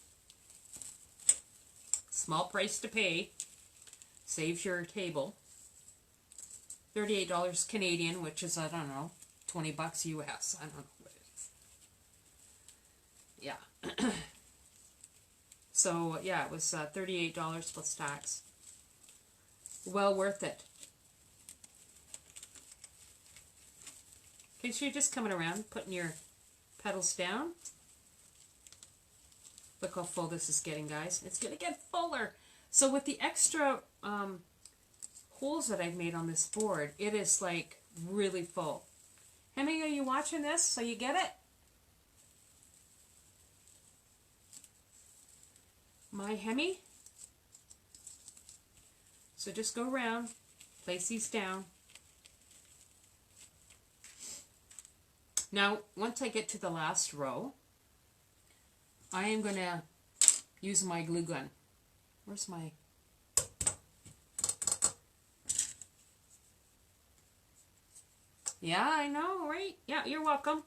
Small price to pay. Saves your table. $38 Canadian, which is, I don't know, 20 bucks US. I don't know what it is. Yeah. So, yeah, it was $38 plus tax. Well worth it. Okay, so you're just coming around, putting your petals down. Look how full this is getting, guys. It's going to get fuller. So with the extra holes that I've made on this board, it is like really full. Hemi, are you watching this so you get it? My Hemi? So just go around, place these down. Now, once I get to the last row, I am going to use my glue gun. Where's my... Yeah, I know, right? Yeah, you're welcome.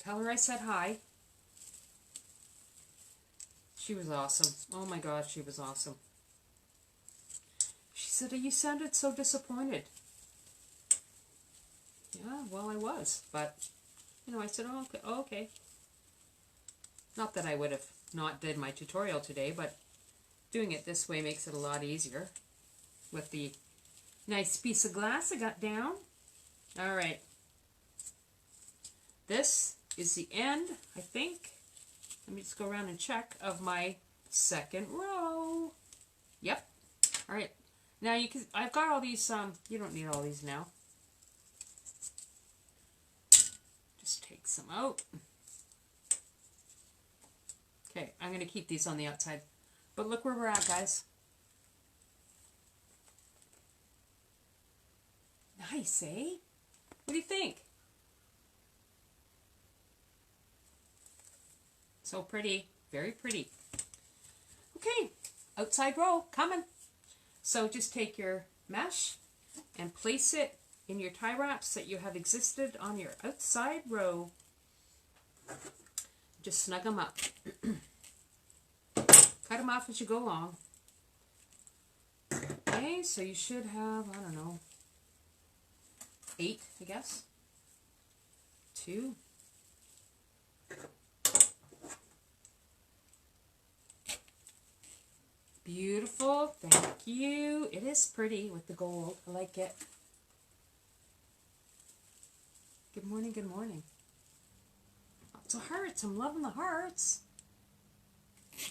Tell her I said hi. She was awesome. Oh my God, she was awesome. She said, you sounded so disappointed. Yeah, well, I was, but, you know, I said, oh, okay, oh, okay. Not that I would have not did my tutorial today, but doing it this way makes it a lot easier with the nice piece of glass I got down. All right. This is the end, I think. Let me just go around and check, of my second row. Yep. All right. Now you can, I've got all these, you don't need all these now. Just take some out. Okay, I'm going to keep these on the outside. But look where we're at, guys. Nice, eh? What do you think? So pretty. Very pretty. Okay, outside row, coming. So just take your mesh and place it in your tie wraps that you have existed on your outside row. Just snug them up. Cut them off as you go along. Okay, so you should have, I don't know, 8, I guess. 2. Beautiful. Thank you. It is pretty with the gold. I like it. Good morning, good morning. Lots of hearts. I'm loving the hearts. Here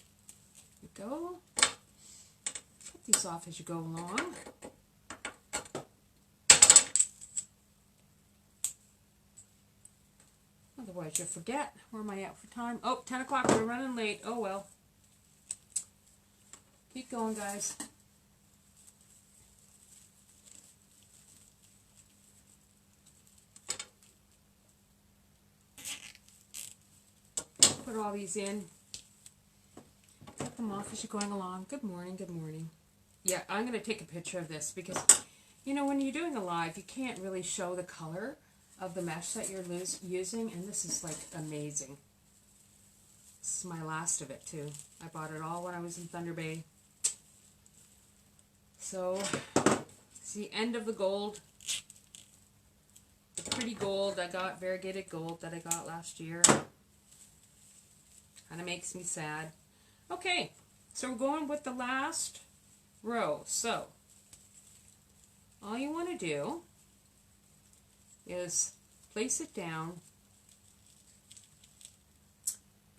we go. Put these off as you go along. Otherwise you'll forget. Where am I at for time? Oh, 10 o'clock. We're running late. Oh well. Keep going, guys. Put all these in. Cut them off as you're going along. Good morning, good morning. Yeah, I'm going to take a picture of this because, you know, when you're doing a live, you can't really show the color of the mesh that you're using, and this is, like, amazing. This is my last of it, too. I bought it all when I was in Thunder Bay. So, it's the end of the gold. The pretty gold I got, variegated gold that I got last year. Kind of makes me sad. Okay, so we're going with the last row. So all you want to do is place it down,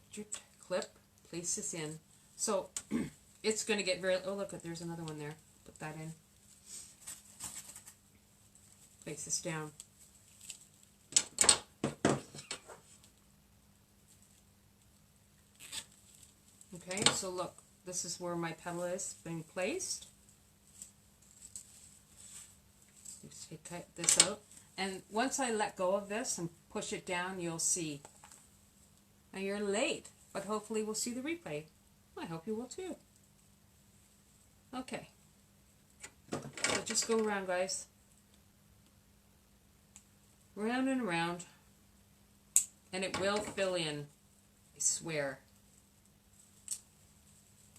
put your clip, place this in. So it's going to get very, oh look, there's another one there. Put that in. Place this down. Okay, so look, this is where my petal is being placed. Just take this out. And once I let go of this and push it down, you'll see. Now you're late, but hopefully we'll see the replay. I hope you will too. Okay. So just go around, guys. Round and around. And it will fill in. I swear.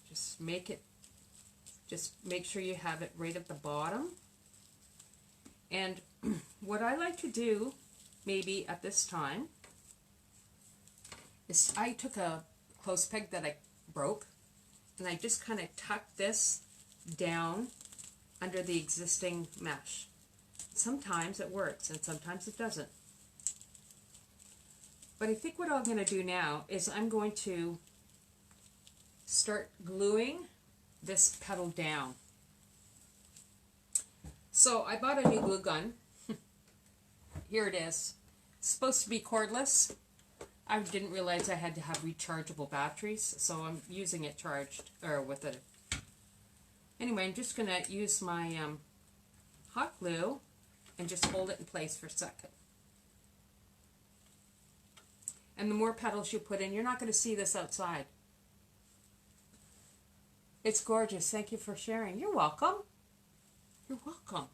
Just make sure you have it right at the bottom. And what I like to do, maybe at this time, is I took a clothes peg that I broke, and I just kind of tucked this down under the existing mesh. Sometimes it works, and sometimes it doesn't. But I think what I'm going to do now is I'm going to start gluing this petal down. So I bought a new glue gun. Here it is. It's supposed to be cordless. I didn't realize I had to have rechargeable batteries, so I'm using it charged, or with it. Anyway, I'm just going to use my hot glue and just hold it in place for a second. And the more petals you put in, you're not going to see this outside. It's gorgeous. Thank you for sharing. You're welcome. You're welcome.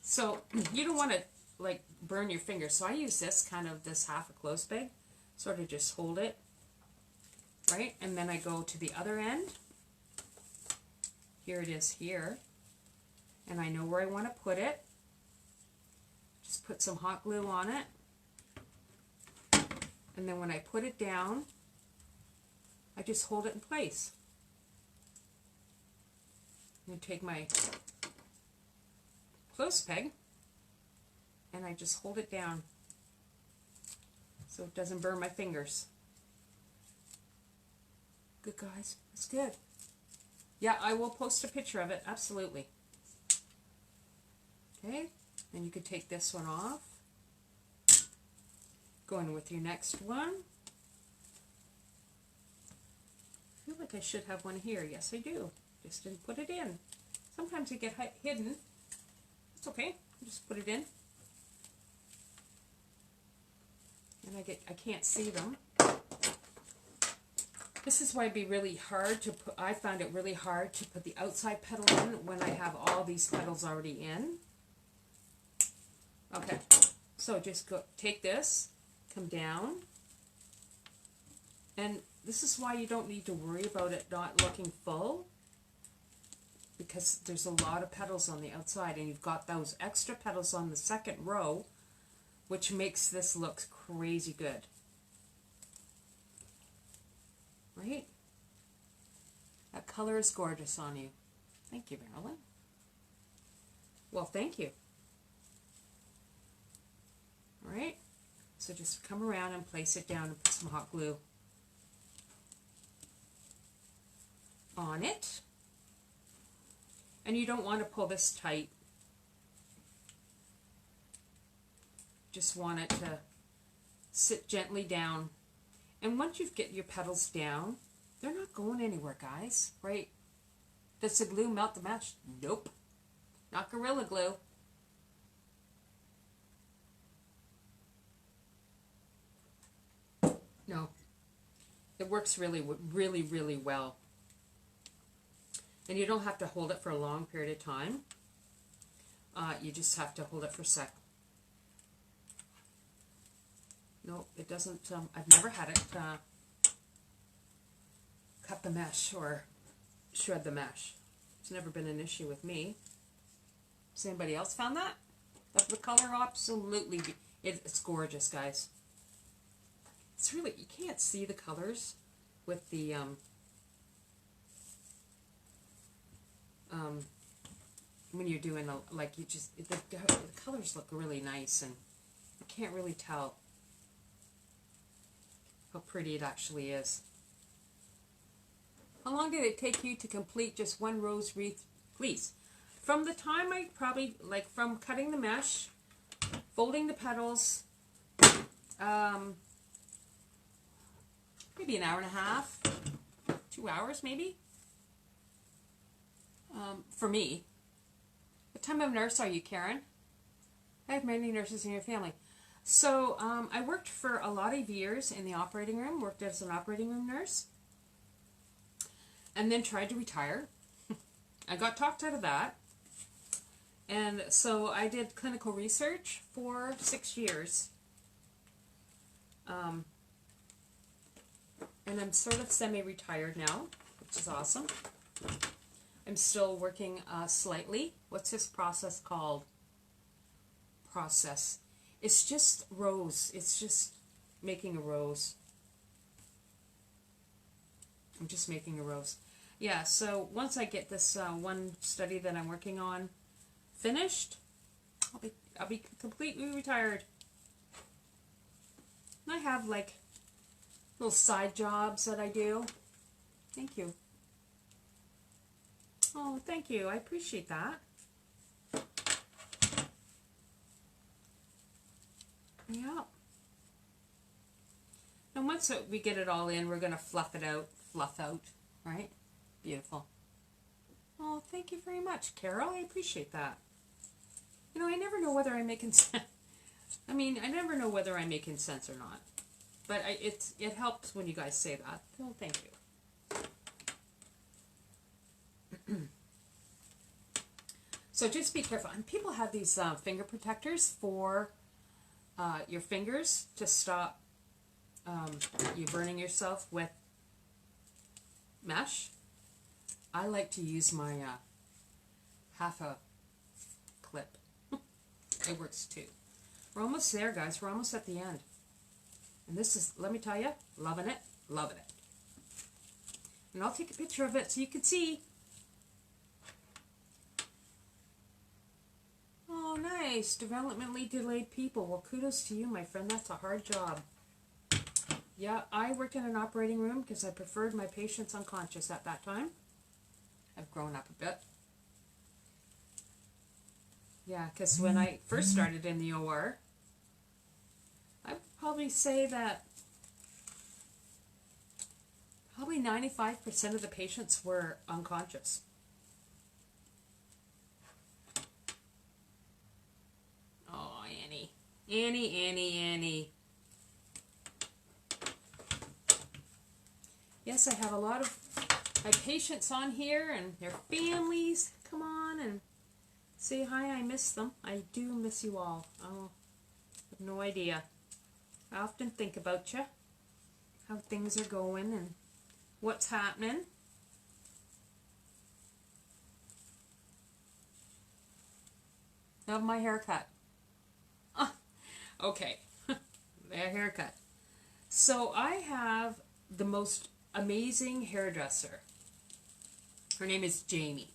So you don't want to like burn your fingers. So I use this half a clothes peg, sort of just hold it, right? And then I go to the other end. Here it is here. And I know where I want to put it. Just put some hot glue on it. And then when I put it down, I just hold it in place. I'm going to take my clothes peg and I just hold it down so it doesn't burn my fingers. Good, guys. That's good. Yeah, I will post a picture of it. Absolutely. Okay. Then you could take this one off. Going with your next one. I feel like I should have one here. Yes, I do. Just didn't put it in. Sometimes they get hidden. It's okay. Just put it in. And I can't see them. This is why it'd be really hard to put, I found it really hard to put the outside petal in when I have all these petals already in. Okay, so just go take this, come down, and this is why you don't need to worry about it not looking full, because there's a lot of petals on the outside and you've got those extra petals on the second row, which makes this look crazy good. Right? That color is gorgeous on you. Thank you, Marilyn. Well, thank you. Alright, so just come around and place it down and put some hot glue on it. And you don't want to pull this tight. Just want it to sit gently down. And once you get your petals down, they're not going anywhere, guys, right? Does the glue melt the mesh? Nope. Not Gorilla Glue. No. It works really, really, really well. And you don't have to hold it for a long period of time. You just have to hold it for a sec. No, it doesn't, I've never had it cut the mesh or shred the mesh. It's never been an issue with me. Has anybody else found that? The color absolutely, it's gorgeous, guys. It's really, you can't see the colors with the when you're doing a, like, you just, the colors look really nice, and you can't really tell how pretty it actually is. How long did it take you to complete just one rose wreath, please? From the time I probably, like, from cutting the mesh, folding the petals, maybe an hour and a half, 2 hours maybe, for me. What type of nurse are you, Karen? I have many nurses in your family. So I worked for a lot of years in the operating room, worked as an operating room nurse, and then tried to retire. I got talked out of that. And so I did clinical research for 6 years. And I'm sort of semi-retired now, which is awesome. I'm still working slightly. What's this process called? Process. It's just rose. It's just making a rose. I'm just making a rose. Yeah, so once I get this one study that I'm working on finished, I'll be completely retired. And I have like little side jobs that I do. Thank you. Oh, thank you. I appreciate that. Yeah. And once we get it all in, we're going to fluff out, right? Beautiful. Oh, thank you very much, Carol. I appreciate that. You know, I never know whether I'm making sense. I mean, I never know whether I'm making sense or not. But it helps when you guys say that. Oh, thank you. So just be careful. And people have these finger protectors for your fingers to stop you burning yourself with mesh. I like to use my half a clip. It works too. We're almost there, guys. We're almost at the end. And this is, let me tell you, loving it, loving it. And I'll take a picture of it so you can see. Oh, nice. Developmentally delayed people. Well, kudos to you, my friend. That's a hard job. Yeah, I worked in an operating room because I preferred my patients unconscious at that time. I've grown up a bit. Yeah, because when I first started in the OR, I would probably say that probably 95% of the patients were unconscious. Oh, Annie. Annie. Yes, I have a lot of my patients on here and their families come on and say hi. I miss them. I do miss you all. Oh, I have no idea. I often think about you, how things are going and what's happening. Love my haircut. Okay, my haircut. So I have the most amazing hairdresser. Her name is Jamie,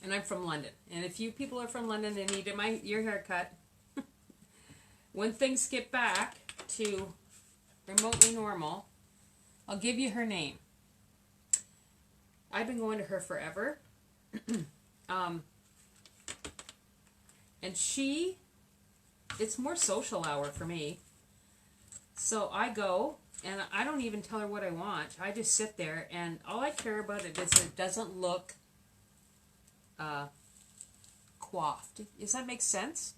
and I'm from London. And if you people are from London and need your haircut, when things get back to remotely normal, I'll give you her name. I've been going to her forever. And it's more social hour for me. So I go, and I don't even tell her what I want. I just sit there, and all I care about is it doesn't look coiffed. Does that make sense?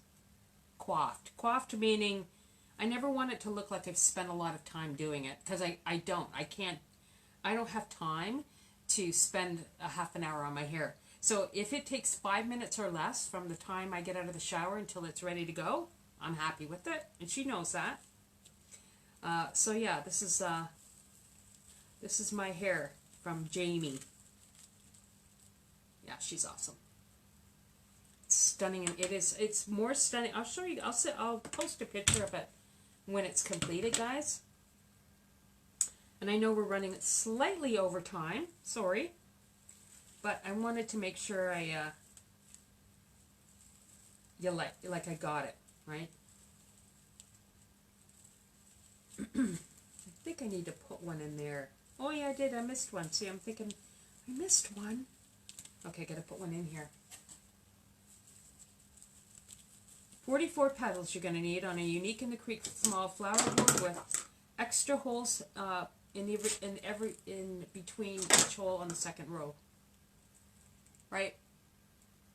Coiffed. Coiffed meaning I never want it to look like I've spent a lot of time doing it, because I don't. I don't have time to spend a half an hour on my hair. So if it takes 5 minutes or less from the time I get out of the shower until it's ready to go, I'm happy with it, and she knows that. So yeah, this is my hair from Jamie. Yeah, she's awesome. It's stunning, and it's more stunning. I'll show you. I'll post a picture of it when it's completed, guys. And I know we're running slightly over time, sorry, but I wanted to make sure I, like I got it, right? I think I need to put one in there. Oh yeah, I did, I missed one. See, I'm thinking, I missed one. Okay, I gotta put one in here. 44 petals you're gonna need on a Unique in the Creek small flower board with extra holes in between each hole on the second row. Right?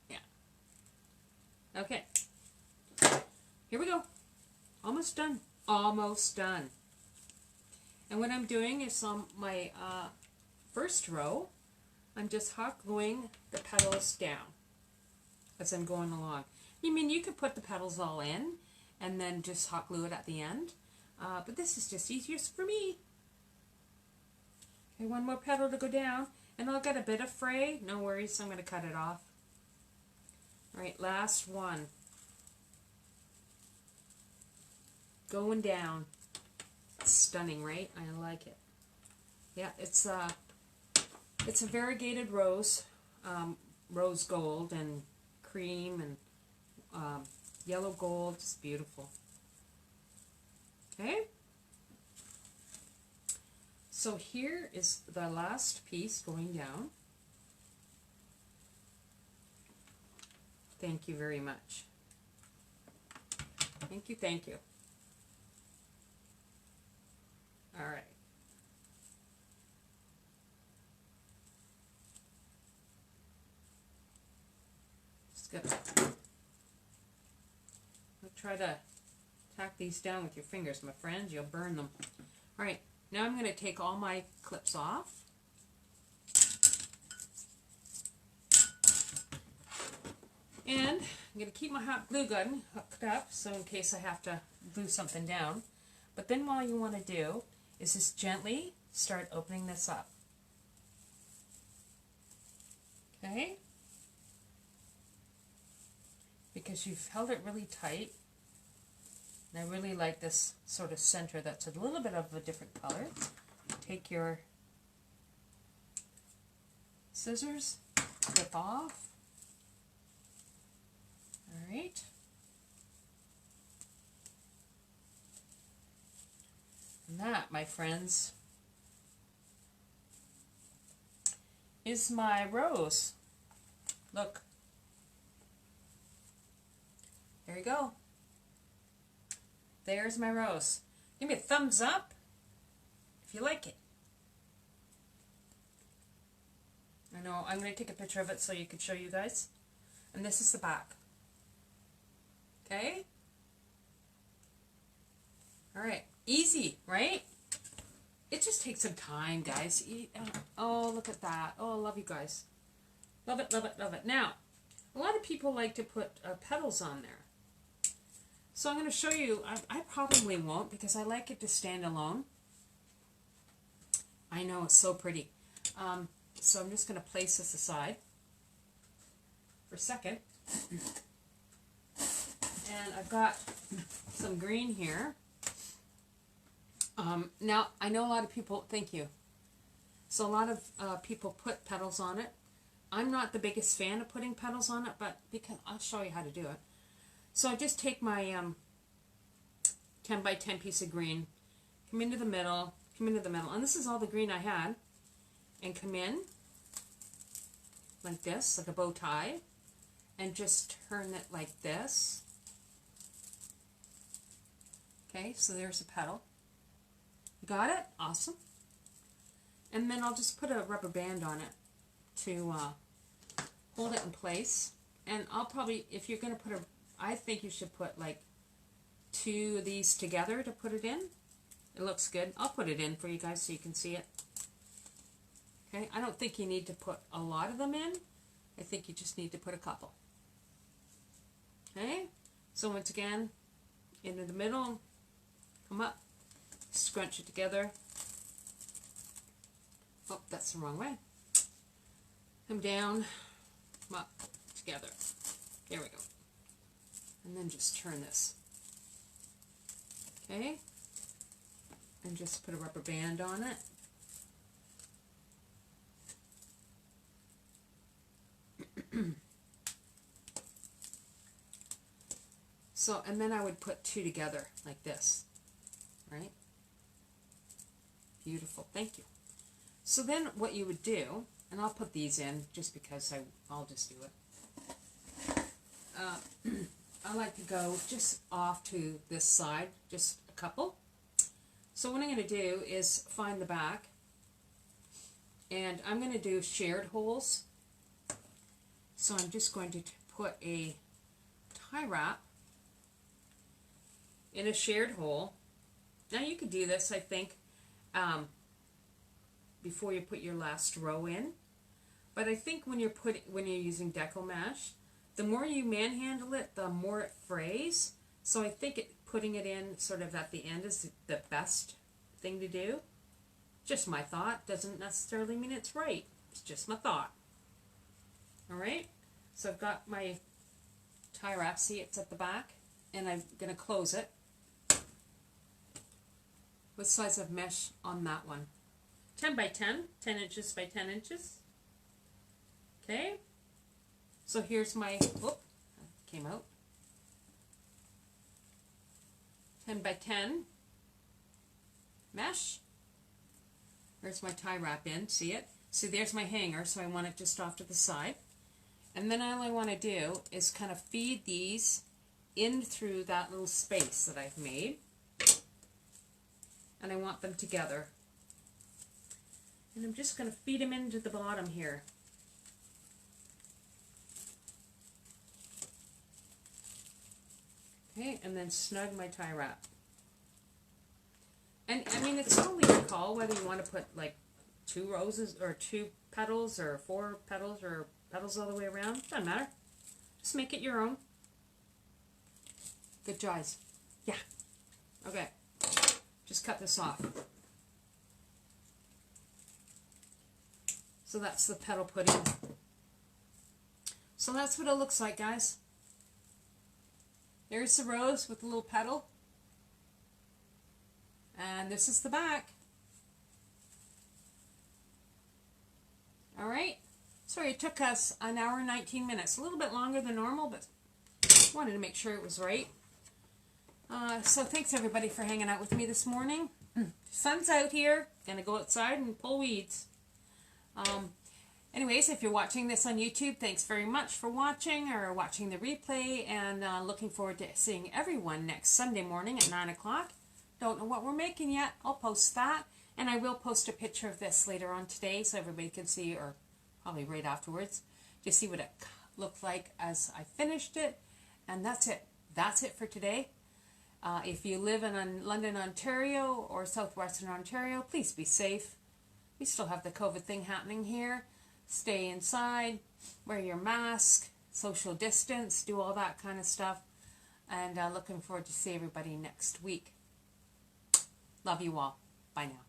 Yeah. Okay. Here we go. Almost done. Almost done. And what I'm doing is on my first row, I'm just hot gluing the petals down as I'm going along. I mean, you could put the petals all in and then just hot glue it at the end, but this is just easiest for me. Okay, one more petal to go down, and I'll get a bit of fray. No worries, I'm going to cut it off. All right, last one. Going down. It's stunning, right? I like it. Yeah, it's a variegated rose, rose gold and cream and yellow gold. Just beautiful. Okay. So here is the last piece going down. Thank you very much. Thank you, thank you. All right. Just gonna try to tack these down with your fingers, my friends. You'll burn them. All right. Now I'm going to take all my clips off. And I'm going to keep my hot glue gun hooked up so in case I have to glue something down. But then what you want to do is just gently start opening this up. Okay? Because you've held it really tight. And I really like this sort of center that's a little bit of a different color. Take your scissors, clip off. All right. And that, my friends, is my rose. Look. There you go. There's my rose. Give me a thumbs up if you like it. I know, I'm going to take a picture of it so you can show you guys. And this is the back. Okay? Alright, easy, right? It just takes some time, guys. Oh, look at that. Oh, I love you guys. Love it, love it, love it. Now, a lot of people like to put petals on there. So I'm going to show you, I probably won't because I like it to stand alone. I know, it's so pretty. So I'm just going to place this aside for a second. And I've got some green here. Now, I know a lot of people, thank you. So a lot of people put petals on it. I'm not the biggest fan of putting petals on it, but because I'll show you how to do it. So I just take my 10 by 10 piece of green, come into the middle, and this is all the green I had, and come in like this, like a bow tie, and just turn it like this. Okay, so there's a petal. Got it? Awesome. And then I'll just put a rubber band on it to hold it in place. And I'll probably, if you're going to put I think you should put like 2 of these together to put it in. It looks good. I'll put it in for you guys so you can see it. Okay, I don't think you need to put a lot of them in. I think you just need to put a couple. Okay, so once again, into the middle, come up, scrunch it together. Oh, that's the wrong way. Come down, come up, together. There we go. And then just turn this. Okay? And just put a rubber band on it. So, and then I would put two together like this, right? Beautiful, thank you. So then what you would do, and I'll put these in just because I'll just do it. I like to go just off to this side, just a couple. So what I'm going to do is find the back, and I'm going to do shared holes. So I'm just going to put a tie wrap in a shared hole. Now you could do this, I think, before you put your last row in. But I think when you're using deco mesh, the more you manhandle it, the more it frays. So I think putting it in sort of at the end is the best thing to do. Just my thought. Doesn't necessarily mean it's right. It's just my thought. Alright? So I've got my tie wrap. See, it's at the back. And I'm going to close it. What size of mesh on that one? 10 by 10. 10 inches by 10 inches. Okay? So here's my, whoop, came out. 10 by 10 mesh. There's my tie wrap in, see it? See, there's my hanger, so I want it just off to the side. And then all I want to do is kind of feed these in through that little space that I've made. And I want them together. And I'm just going to feed them into the bottom here. Okay, and then snug my tie wrap. And I mean, it's totally your call whether you want to put like 2 roses or 2 petals or 4 petals or petals all the way around. Doesn't matter. Just make it your own. Good choice. Yeah. Okay. Just cut this off. So that's the petal pudding. So that's what it looks like, guys. There's the rose with the little petal. And this is the back. Alright. Sorry, it took us an hour and 19 minutes. A little bit longer than normal, but wanted to make sure it was right. So thanks everybody for hanging out with me this morning. Sun's out here. Gonna go outside and pull weeds. Anyways, if you're watching this on YouTube, thanks very much for watching or watching the replay, and looking forward to seeing everyone next Sunday morning at 9 o'clock. Don't know what we're making yet. I'll post that, and I will post a picture of this later on today so everybody can see, or probably right afterwards, to see what it looked like as I finished it. And that's it. That's it for today. If you live in London, Ontario, or southwestern Ontario, please be safe. We still have the COVID thing happening here. Stay inside, wear your mask, social distance, do all that kind of stuff. And looking forward to see everybody next week. Love you all. Bye now.